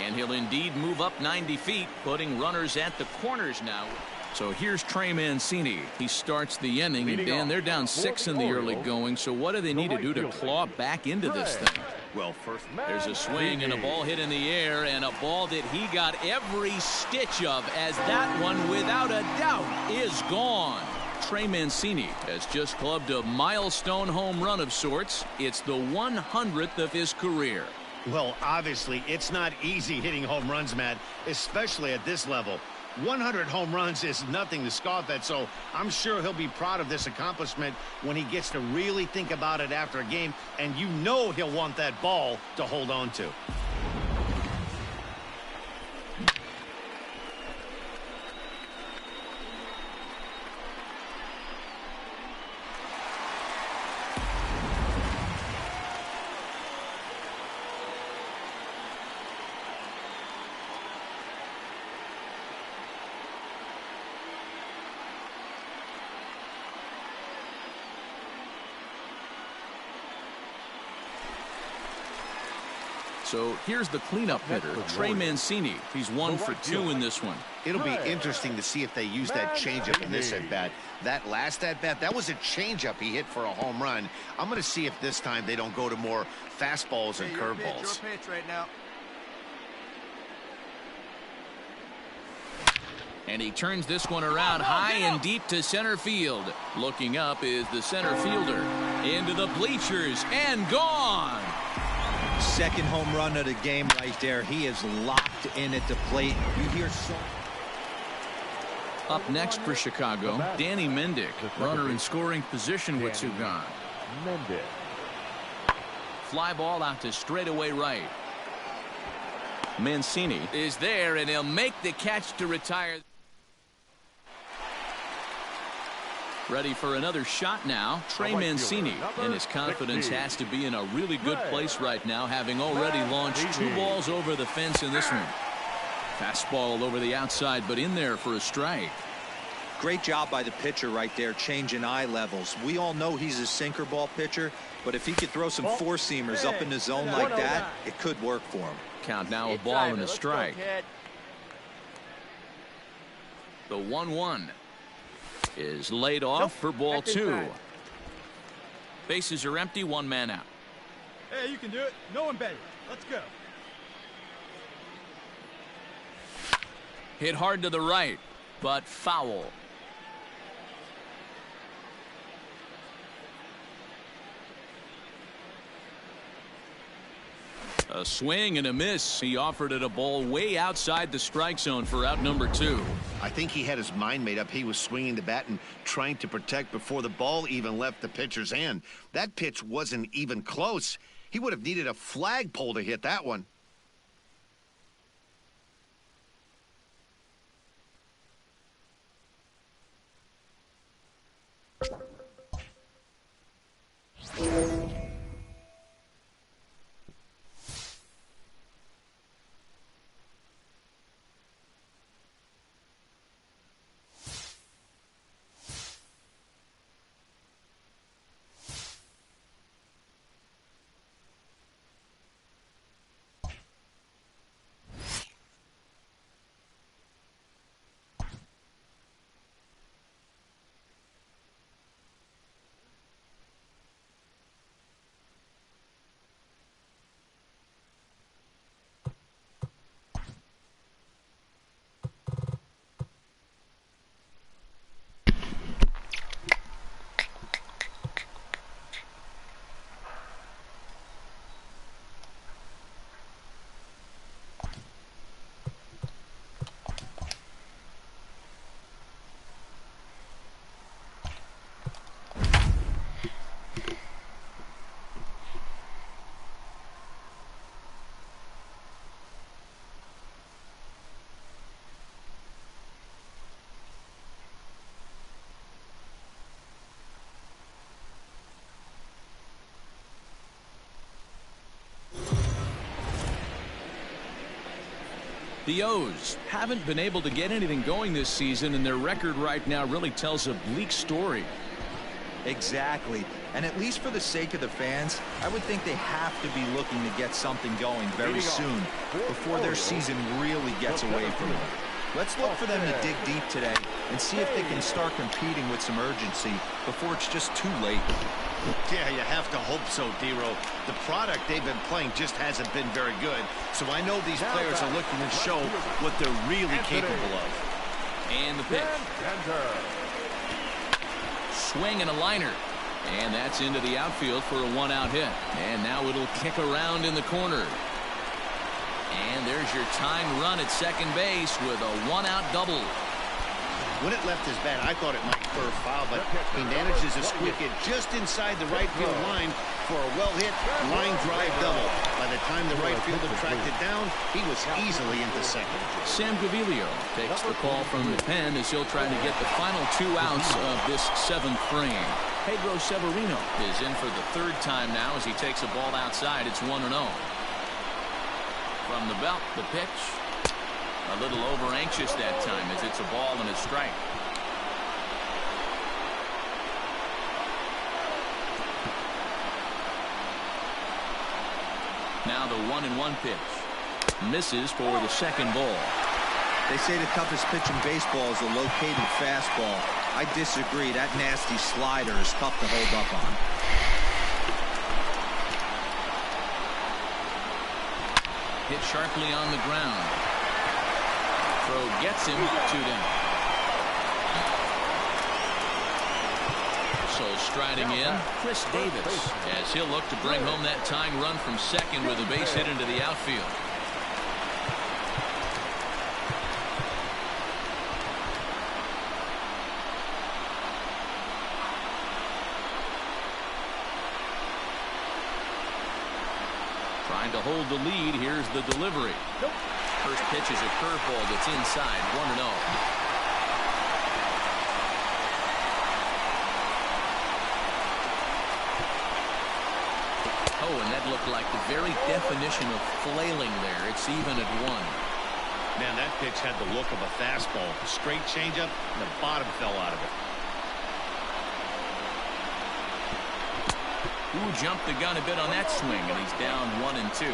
And he'll indeed move up 90 feet, putting runners at the corners now. So here's Trey Mancini. He starts the inning, and Dan, they're down 6 in the early going. So what do they need to do to claw back into this thing? Well, first, there's a swing and a ball hit in the air, and a ball that he got every stitch of, as that one, without a doubt, is gone. Trey Mancini has just clubbed a milestone home run of sorts. It's the 100th of his career. Well, obviously, it's not easy hitting home runs, Matt, especially at this level. 100 home runs is nothing to scoff at, so I'm sure he'll be proud of this accomplishment when he gets to really think about it after a game, and you know he'll want that ball to hold on to. So here's the cleanup hitter, Trey Mancini. He's 1 for 2 in this one. It'll be interesting to see if they use that changeup in this at-bat. That last at-bat, that was a changeup he hit for a home run. I'm going to see if this time they don't go to more fastballs and curveballs. Your pitch right now. And he turns this one around high and deep to center field. Looking up is the center fielder. Into the bleachers and gone. Second home run of the game right there. He is locked in at the plate. You hear so. Up next for Chicago, Danny Mendick, runner in scoring position with 2 gone. Fly ball out to straightaway right. Mancini is there, and he'll make the catch to retire. Ready for another shot now, Trey Mancini, and his confidence has to be in a really good place right now, having already launched 2 balls over the fence in this one. Fastball over the outside, but in there for a strike. Great job by the pitcher right there, changing eye levels. We all know he's a sinker ball pitcher, but if he could throw some 4-seamers up in the zone like that, it could work for him. Count now, a ball and a strike. The 1-1 is laid off for ball 2. Bases are empty, 1 man out. Hey, you can do it. No one better. Let's go. Hit hard to the right, but foul. A swing and a miss. He offered it a ball way outside the strike zone for out number 2. I think he had his mind made up. He was swinging the bat and trying to protect before the ball even left the pitcher's hand. That pitch wasn't even close. He would have needed a flagpole to hit that one. The O's haven't been able to get anything going this season, and their record right now really tells a bleak story. Exactly. And at least for the sake of the fans, I would think they have to be looking to get something going very soon before their season really gets away from them. Let's look for them to dig deep today and see if they can start competing with some urgency before it's just too late. Yeah, you have to hope so, D-Row. The product they've been playing just hasn't been very good. So I know these players are looking to show what they're really capable of. And the pitch. Swing and a liner. And that's into the outfield for a 1-out hit. And now it'll kick around in the corner. And there's your tying run at second base with a 1-out double. When it left his bat, I thought it might curve foul, but he manages to squeak it just inside the right field line for a well-hit line drive double. By the time the right fielder tracked it down, he was easily into second. Sam Gaviglio takes the call from the pen as he'll try to get the final 2 outs of this 7th frame. Pedro Severino is in for the 3rd time now as he takes a ball outside. It's 1-0. From the belt, the pitch. A little over-anxious that time as it's a ball and a strike. Now the 1-1 pitch. Misses for the second ball. They say the toughest pitch in baseball is a located fastball. I disagree. That nasty slider is tough to hold up on. Hit sharply on the ground. Throw gets him 2 down. So striding in, Chris Davis, as he'll look to bring home that tying run from second with a base hit into the outfield. Trying to hold the lead. Here's the delivery. First pitch is a curveball that's inside. 1-0. Oh, and that looked like the very definition of flailing there. It's even at 1. Man, that pitch had the look of a fastball. Straight changeup, and the bottom fell out of it. Ooh, jumped the gun a bit on that swing, and he's down 1-2.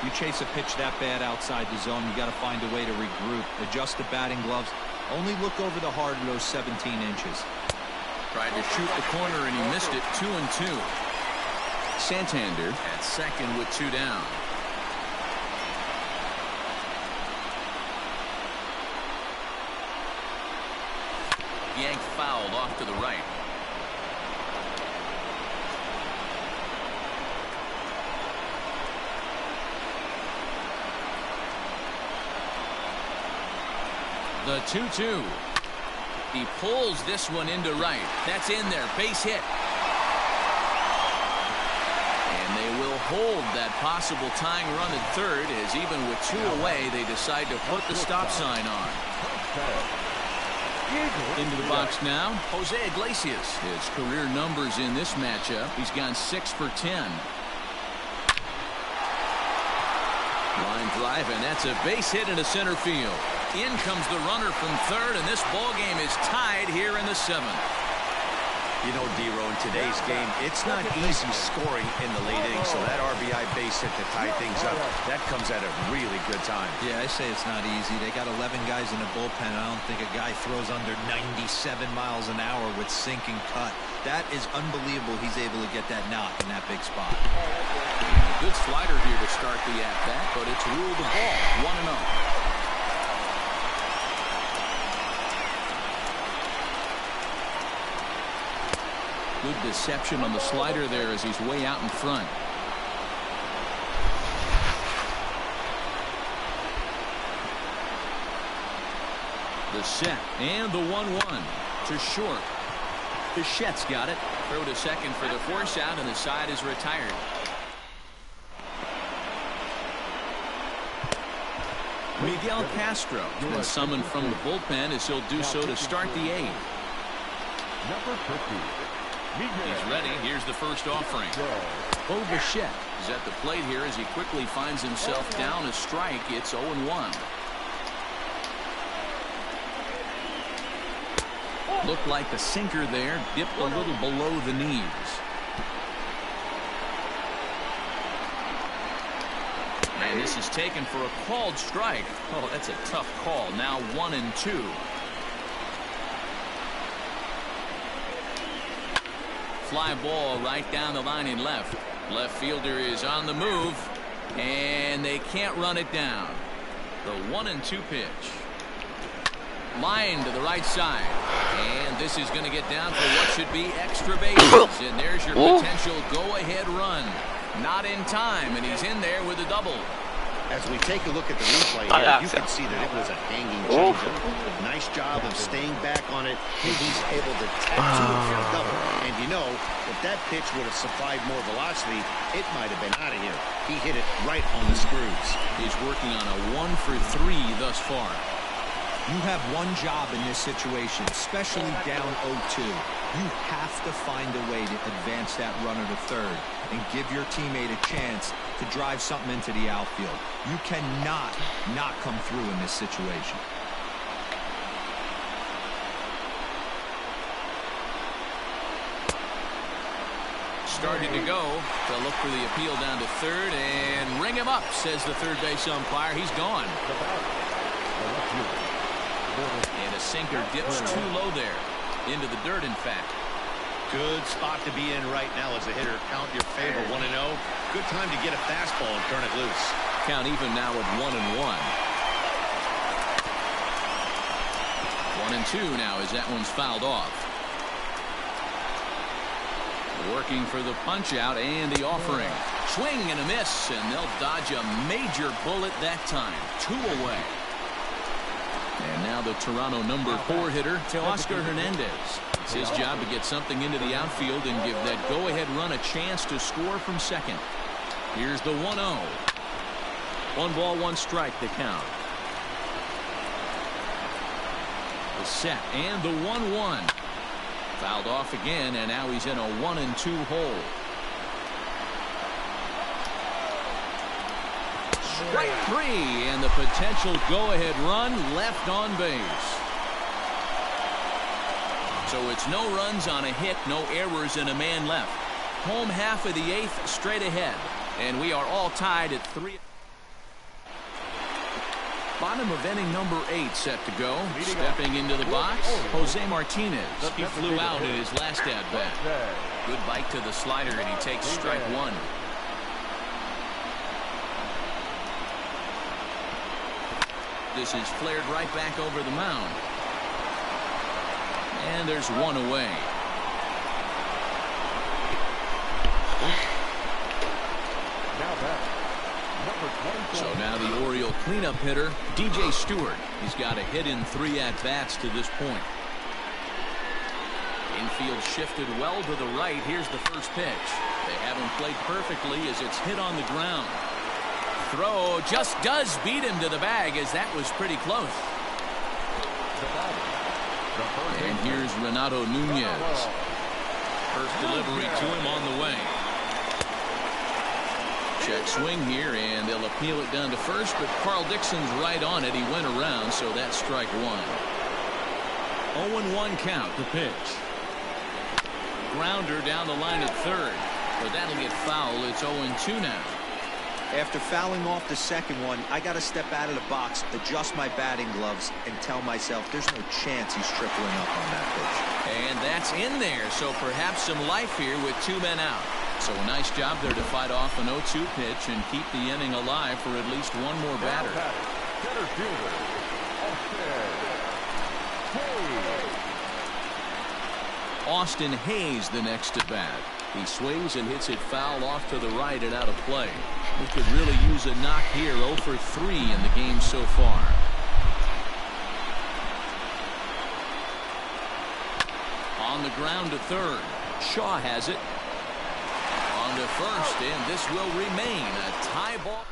You chase a pitch that bad outside the zone, you got to find a way to regroup, adjust the batting gloves. Only look over the heart of those 17 inches. Tried to shoot the corner, and he missed it. 2-2. Santander at second with 2 down. Yanked fouled off to the right. The 2-2. He pulls this one into right. That's in there. Base hit. And they will hold that possible tying run at third, as even with 2 away, they decide to put the stop sign on. Into the box now, Jose Iglesias. His career numbers in this matchup, he's gone 6 for 10. Line drive, and that's a base hit into center field. In comes the runner from third, and this ball game is tied here in the 7th. You know, D-Row, in today's game, it's not easy scoring in the late innings, so that RBI base hit to tie things up, that comes at a really good time. Yeah, I say it's not easy. They got 11 guys in the bullpen. I don't think a guy throws under 97 miles an hour with sinking cut. That is unbelievable. He's able to get that knock in that big spot. A good slider here to start the at-bat, but it's ruled the ball. 1-0. Good deception on the slider there as he's way out in front. The set and the 1-1 to short. Bichette's got it. Throw to second for the force out, and the side is retired. Miguel Castro has been summoned from the bullpen, as he'll do so to start the 8th. Number 50. He's ready. Here's the first offering. Bo Bichette is at the plate here as he quickly finds himself down a strike. It's 0-1. Looked like the sinker there dipped a little below the knees. And this is taken for a called strike. Oh, that's a tough call. Now 1-2. Fly ball right down the line in left. Left fielder is on the move, and they can't run it down. The 1-2 pitch. Line to the right side, and this is going to get down for what should be extra bases. And there's your potential go-ahead run. Not in time, and he's in there with a double. As we take a look at the replay here, you can see that it was a hanging changeup. Nice job of staying back on it, and he's able to tap to it for a double. And you know, if that pitch would have supplied more velocity, it might have been out of here. He hit it right on the screws. He's working on a 1 for 3 thus far. You have one job in this situation, especially down 0-2. You have to find a way to advance that runner to third and give your teammate a chance to drive something into the outfield. You cannot not come through in this situation. Starting to go. They'll look for the appeal down to third and ring him up, says the third base umpire. He's gone. And a sinker dips too low there. Into the dirt, in fact. Good spot to be in right now as a hitter. Count your favor, 1-0. Good time to get a fastball and turn it loose. Count even now at 1-1. 1-2 now as that one's fouled off. Working for the punch out and the offering. Swing and a miss, and they'll dodge a major bullet that time. 2 away. And now the Toronto number 4 hitter, Teoscar Hernandez. It's his job to get something into the outfield and give that go-ahead run a chance to score from second. Here's the 1-0. 1 ball, 1 strike to count. The set and the 1-1. Fouled off again, and now he's in a 1-2 hole. Strike 3, and the potential go-ahead run left on base. So it's no runs on a hit, no errors, and a man left. Home half of the 8th straight ahead, and we are all tied at 3. Bottom of inning number 8 set to go. Stepping into the box, Jose Martinez. He flew out in his last at-bat. Good bite to the slider, and he takes strike 1. This is flared right back over the mound. And there's 1 away. Now back, So now the Oriole cleanup hitter, DJ Stewart. He's got a hit in 3 at-bats to this point. Infield shifted well to the right. Here's the first pitch. They haven't played perfectly as it's hit on the ground. Throw just does beat him to the bag, as that was pretty close. And here's Renato Nunez. First delivery to him on the way. Check swing here, and they'll appeal it down to first, but Carl Dixon's right on it. He went around, so that's strike 1. 0-1 count, the pitch. Grounder down the line at third, but that'll get foul. It's 0-2 now. After fouling off the second one, I got to step out of the box, adjust my batting gloves, and tell myself there's no chance he's tripling up on that pitch. And that's in there, so perhaps some life here with 2 men out. So a nice job there to fight off an 0-2 pitch and keep the inning alive for at least one more batter. Center fielder, Austin Hayes the next at bat. He swings and hits it foul off to the right and out of play. He could really use a knock here. 0 for 3 in the game so far. On the ground to third. Shaw has it. On to first, and this will remain a tie ball.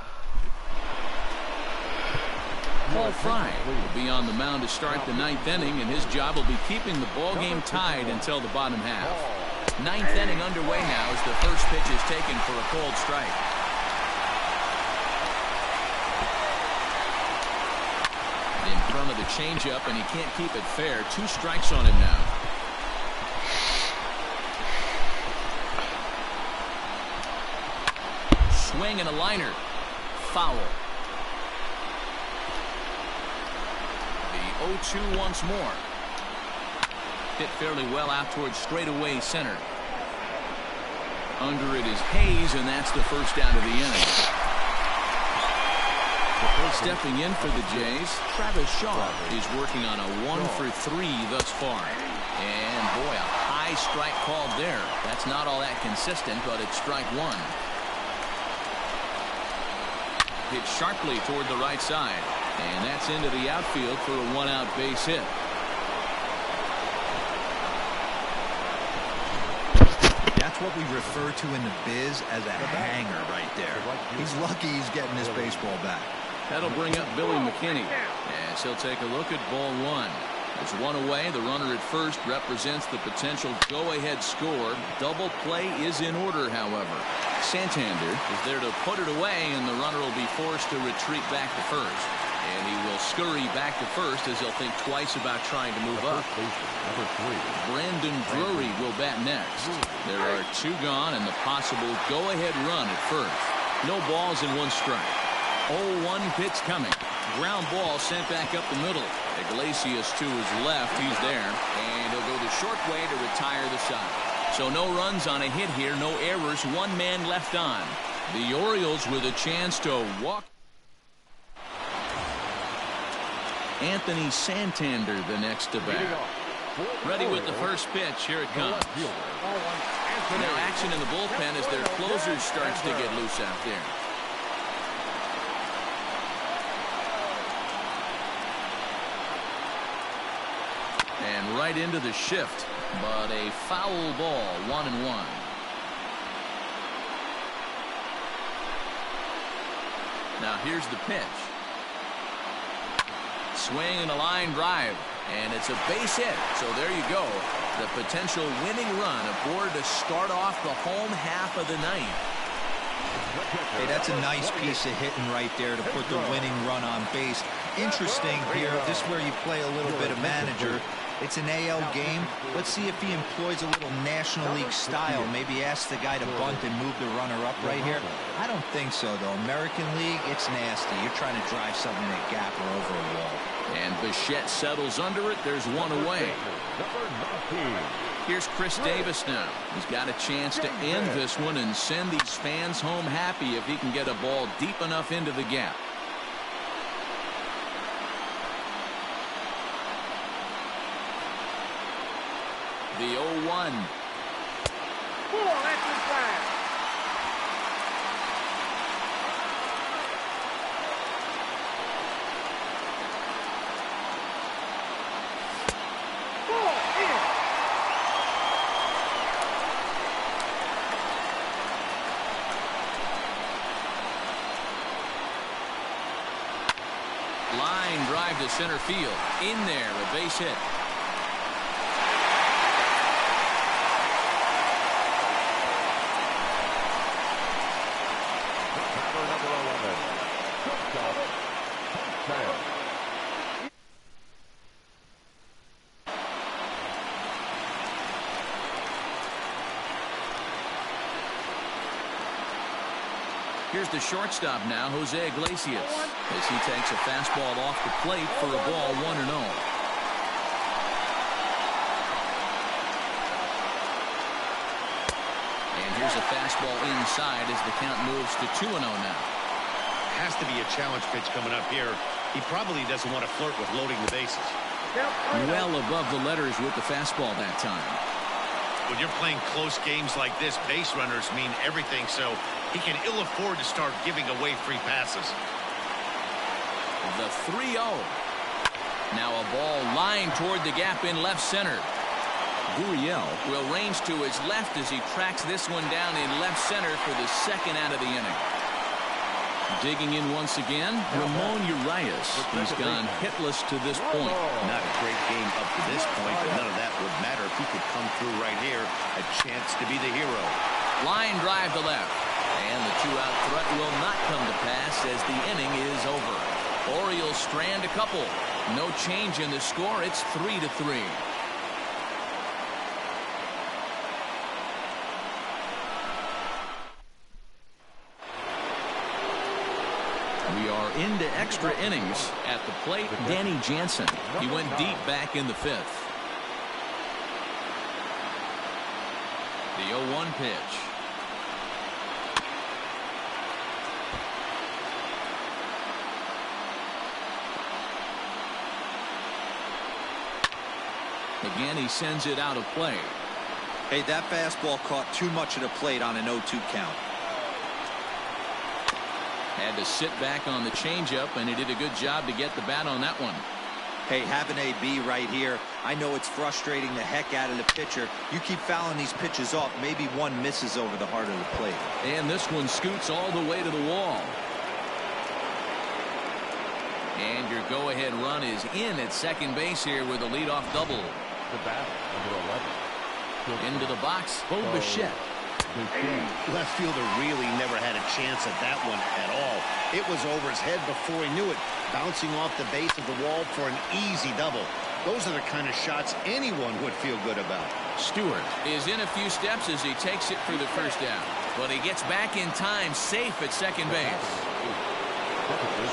Paul Fry will be on the mound to start the 9th inning, and his job will be keeping the ball game tied until the bottom half. 9th inning underway now as the first pitch is taken for a cold strike. In front of the changeup, and he can't keep it fair. 2 strikes on him now. Swing and a liner. Foul. The 0-2 once more. Hit fairly well out towards straightaway center. Under it is Hayes, and that's the first out of the inning. Stepping in for the Jays, Travis Shaw is working on a 1 for 3 thus far. And boy, a high strike called there. That's not all that consistent, but it's strike 1. Hit sharply toward the right side, and that's into the outfield for a 1-out base hit. That's what we refer to in the biz as a hanger right there. He's lucky he's getting his baseball back. That'll bring up Billy McKinney, as he'll take a look at ball 1. There's 1 away. The runner at first represents the potential go-ahead score. Double play is in order, however. Santander is there to put it away, and the runner will be forced to retreat back to first. And he will scurry back to first as he'll think twice about trying to move up. Brandon Drury will bat next. There are 2 gone and the possible go-ahead run at first. No balls and 1 strike. 0-1 pitch coming. Ground ball sent back up the middle. Iglesias to his left. He's there. And he'll go the short way to retire the side. So no runs on a hit here. No errors. 1 man left on. The Orioles with a chance to walk. Anthony Santander the next to bat. Ready with the first pitch. Here it comes. Now action in the bullpen as their closer starts to get loose out there. And right into the shift, but a foul ball. 1-1. Now here's the pitch. Swing and a line drive, and it's a base hit. So there you go. The potential winning run aboard to start off the home half of the 9th. Hey, that's a nice piece of hitting right there to put the winning run on base. Interesting here. This is where you play a little bit of manager. It's an AL game. Let's see if he employs a little National League style. Maybe ask the guy to bunt and move the runner up right here. I don't think so, though. American League, it's nasty. You're trying to drive something in a gap or over a wall. And Bichette settles under it. There's 1 away. Here's Chris Davis now. He's got a chance to end this one and send these fans home happy if he can get a ball deep enough into the gap. The 0-1. to center field. In there, a base hit. Here's the shortstop now, Jose Iglesias, as he takes a fastball off the plate for a ball 1-0. And here's a fastball inside as the count moves to 2-0 now. Has to be a challenge pitch coming up here. He probably doesn't want to flirt with loading the bases. Well above the letters with the fastball that time. When you're playing close games like this, base runners mean everything, so he can ill afford to start giving away free passes. The 3-0. Now a ball lined toward the gap in left center. Gurriel will range to his left as he tracks this one down in left center for the second out of the inning. Digging in once again, Ramon Urias. He's gone hitless to this point. Not a great game up to this point, but none of that would matter if he could come through right here. A chance to be the hero. Line drive to left. And the two-out threat will not come to pass as the inning is over. Orioles strand a couple. No change in the score. It's 3-3. We are into extra innings. At the plate, Danny Jansen. He went deep back in the fifth. The 0-1 pitch. Again, he sends it out of play. Hey, that fastball caught too much of the plate on an 0-2 count. Had to sit back on the changeup, and he did a good job to get the bat on that one. Hey, having AB right here, I know it's frustrating the heck out of the pitcher. You keep fouling these pitches off, maybe one misses over the heart of the plate. And this one scoots all the way to the wall. And your go-ahead run is in at second base here with a leadoff double. The bat, number 11. Into the box, Bo Bichette. Left fielder really never had a chance at that one at all. It was over his head before he knew it, bouncing off the base of the wall for an easy double. Those are the kind of shots anyone would feel good about. Stewart is in a few steps as he takes it for the first down. But he gets back in time, safe at second base.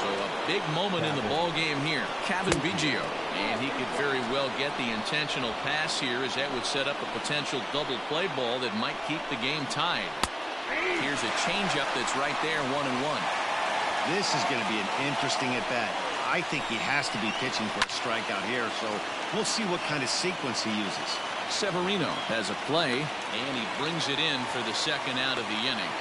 So a big moment in the ball game here. Kevin Biggio. And he could very well get the intentional pass here, as that would set up a potential double play ball that might keep the game tied. Here's a changeup that's right there, 1-1. This is going to be an interesting at-bat. I think he has to be pitching for a strikeout here, so we'll see what kind of sequence he uses. Severino has a play, and he brings it in for the second out of the inning.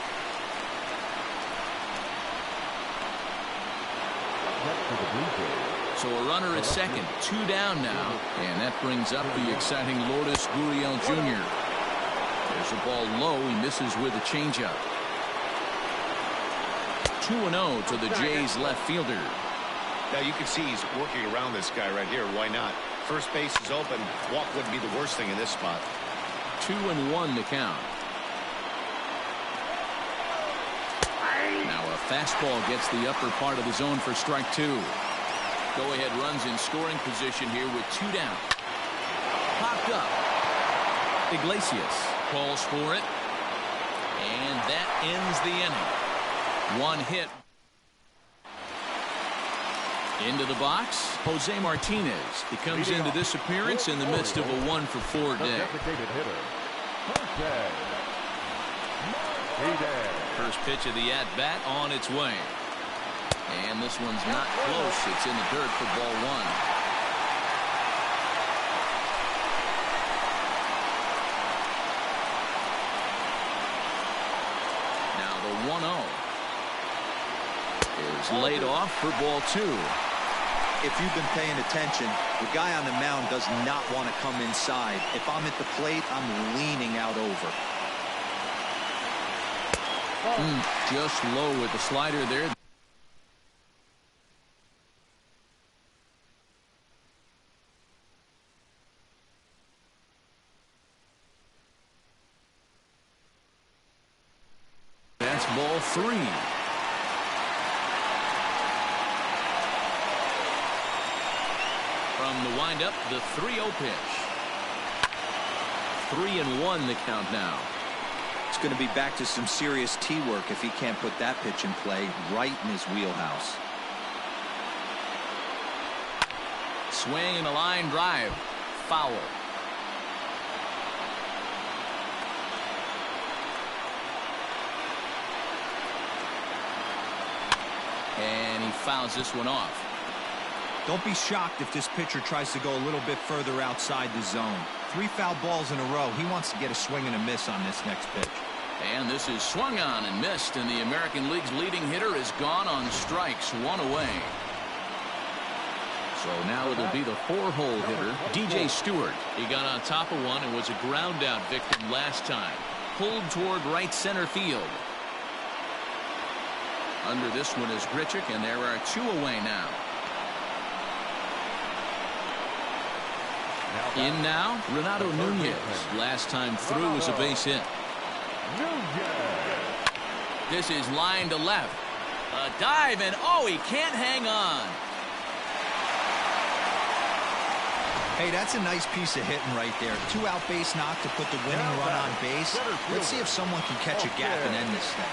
So a runner at second, 2 down now, and that brings up the exciting Lourdes Gurriel Jr. There's a ball low. He misses with a changeup. 2-0 to the Jays left fielder. Now you can see he's working around this guy right here. Why not? First base is open. Walk wouldn't be the worst thing in this spot. 2-1 to count. Now a fastball gets the upper part of the zone for strike 2. Go-ahead runs in scoring position here with 2 down. Popped up. Iglesias calls for it. And that ends the inning. 1 hit. Into the box, Jose Martinez. He comes into this appearance in the midst of a 1-for-4 day. First pitch of the at-bat on its way. And this one's not close. It's in the dirt for ball 1. Now the 1-0 is laid off for ball 2. If you've been paying attention, the guy on the mound does not want to come inside. If I'm at the plate, I'm leaning out over. Just low with the slider there. Ball 3. From the windup, the 3-0 pitch. 3-1 the count now. It's going to be back to some serious tee work if he can't put that pitch in play right in his wheelhouse. Swing and a line drive. Foul. And he fouls this one off. Don't be shocked if this pitcher tries to go a little bit further outside the zone. 3 foul balls in a row. He wants to get a swing and a miss on this next pitch. And this is swung on and missed, and the American League's leading hitter is gone on strikes, 1 away. So now it'll be the 4-hole hitter, DJ Stewart. He got on top of one and was a ground out victim last time. Pulled toward right center field. Under this one is Grichuk, and there are 2 away now. In now, Renato Nunez. Last time through was a base hit. This is line to left. A dive, and oh, he can't hang on. Hey, that's a nice piece of hitting right there. 2-out base knock to put the winning run on base. Let's see if someone can catch a gap and end this thing.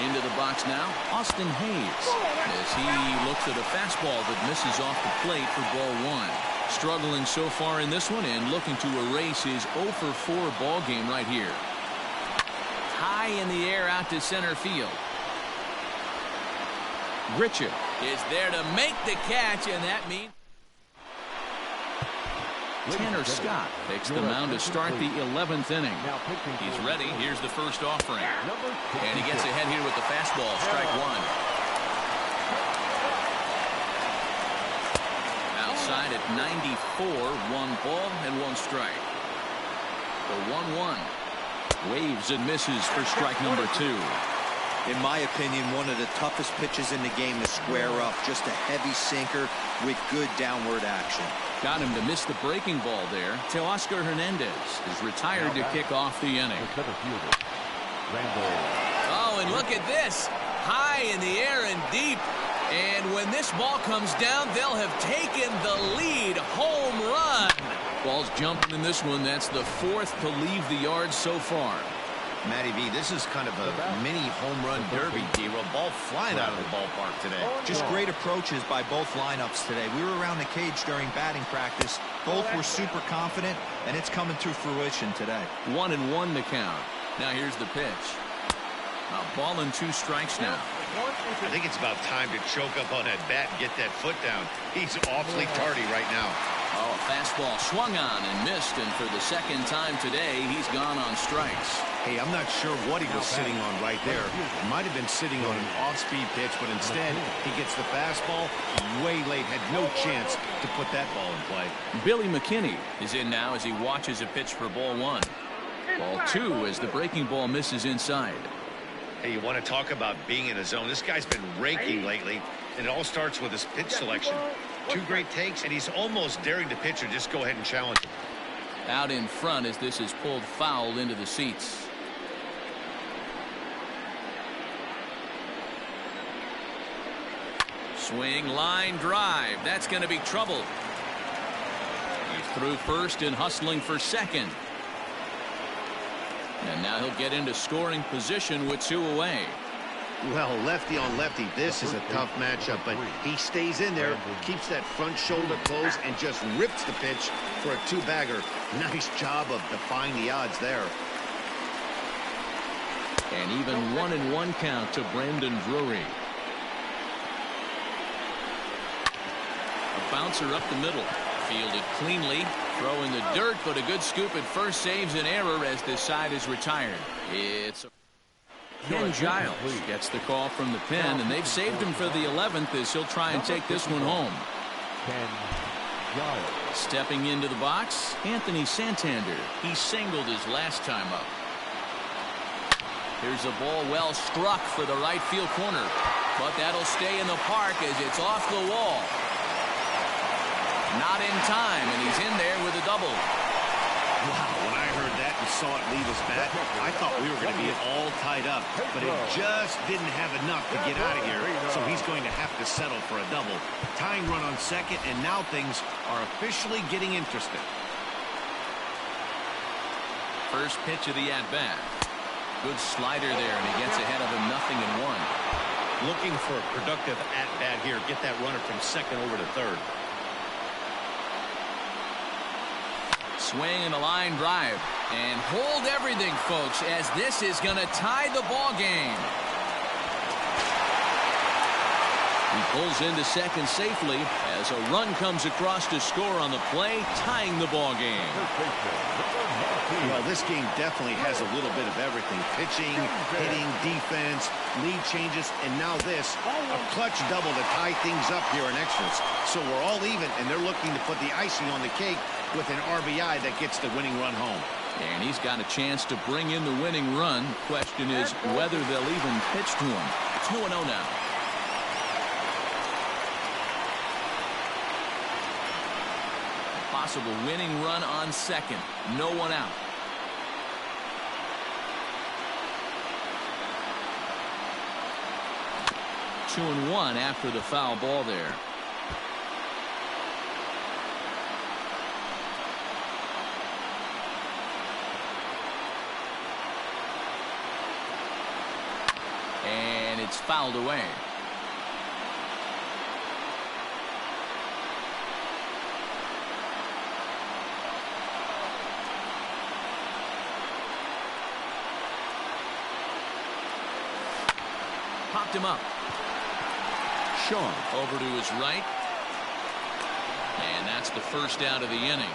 Into the box now, Austin Hayes, as he looks at a fastball that misses off the plate for ball 1. Struggling so far in this one and looking to erase his 0-for-4 ball game right here. High in the air out to center field. Grichuk is there to make the catch, and that means Tanner Scott takes the mound to start the 11th inning. He's ready. Here's the first offering. And he gets ahead here with the fastball. Strike 1. Outside at 94, 1 ball and 1 strike. The 1-1. Waves and misses for strike number 2. In my opinion, one of the toughest pitches in the game to square up. Just a heavy sinker with good downward action. Got him to miss the breaking ball there. Teoscar Hernandez is retired to kick off the inning. Oh, and look at this. High in the air and deep. And when this ball comes down, they'll have taken the lead. Home run. Ball's jumping in this one. That's the 4th to leave the yard so far. Matty V, this is kind of a mini home run derby, D-Roll. Ball flying out of the ballpark today. Just great approaches by both lineups today. We were around the cage during batting practice. Both were super confident, and it's coming to fruition today. 1-1 the count. Now here's the pitch. A ball and 2 strikes now. I think it's about time to choke up on that bat and get that foot down. He's awfully tardy right now. Oh, fastball swung on and missed, and for the 2nd time today, he's gone on strikes. Hey, I'm not sure what he was sitting on right there. He might have been sitting on an off-speed pitch, but instead, he gets the fastball way late, had no chance to put that ball in play. Billy McKinney is in now as he watches a pitch for ball 1. Ball 2 as the breaking ball misses inside. Hey, you want to talk about being in a zone? This guy's been raking lately, and it all starts with his pitch selection. 2 great takes, and he's almost daring the pitcher just go ahead and challenge him. Out in front as this is pulled foul into the seats. Swing, line drive. That's going to be trouble. He's through first and hustling for second. And now he'll get into scoring position with 2 away. Well, lefty on lefty, this is a tough matchup, but he stays in there, keeps that front shoulder closed, and just rips the pitch for a 2-bagger. Nice job of defying the odds there. And even 1-1 count to Brandon Drury. A bouncer up the middle. Fielded cleanly. Throw in the dirt, but a good scoop at first saves an error as this side is retired. It's Ken Giles gets the call from the pen, and they've saved him for the 11th as he'll try and take this one home. Stepping into the box, Anthony Santander. He singled his last time up. Here's a ball well struck for the right field corner, but that'll stay in the park as it's off the wall. Not in time, and he's in there with a double. Wow, when I heard that and saw it leave his bat, I thought we were going to be all tied up, but it just didn't have enough to get out of here, so he's going to have to settle for a double. Tying run on second, and now things are officially getting interesting. First pitch of the at-bat. Good slider there, and he gets ahead of him 0-1. Looking for a productive at-bat here. Get that runner from second over to third. Swing and a line drive. And hold everything, folks, as this is going to tie the ball game. He pulls into second safely as a run comes across to score on the play, tying the ball game. Well, this game definitely has a little bit of everything. Pitching, hitting, defense, lead changes, and now this, a clutch double to tie things up here in extras. So we're all even, and they're looking to put the icing on the cake with an RBI that gets the winning run home. And he's got a chance to bring in the winning run. Question is whether they'll even pitch to him. 2-0 now. Possible winning run on second. No one out. Two and one after the foul ball there. And it's fouled away. Popped him up. Sean over to his right. And that's the first out of the inning.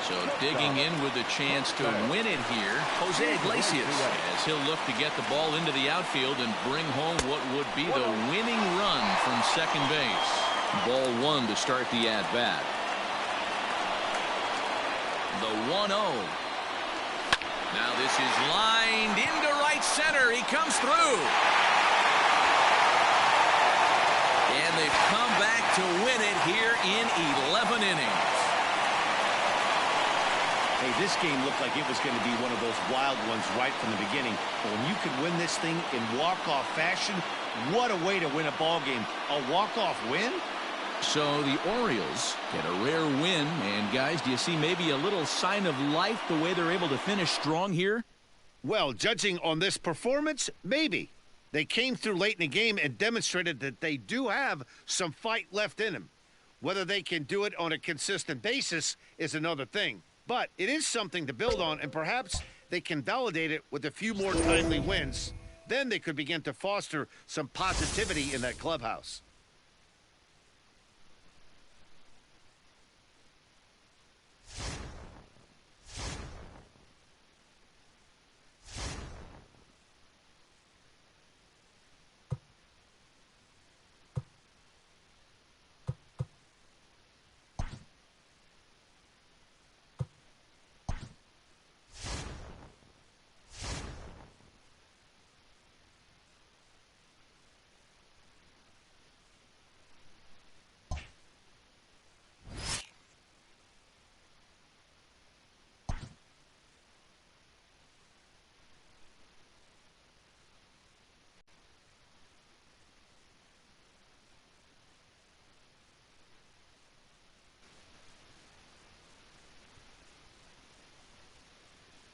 So digging in with a chance to win it here, Jose Iglesias, as he'll look to get the ball into the outfield and bring home what would be the winning run from second base. Ball one to start the at-bat. The 1-0. Now this is lined into right center. He comes through. And they've come back to win it here in 11 innings. Hey, this game looked like it was going to be one of those wild ones right from the beginning. But when you could win this thing in walk-off fashion, what a way to win a ball game. A walk-off win? So the Orioles get a rare win. And guys, do you see maybe a little sign of life the way they're able to finish strong here? Well, judging on this performance, maybe. They came through late in the game and demonstrated that they do have some fight left in them. Whether they can do it on a consistent basis is another thing. But it is something to build on, and perhaps they can validate it with a few more timely wins. Then they could begin to foster some positivity in that clubhouse.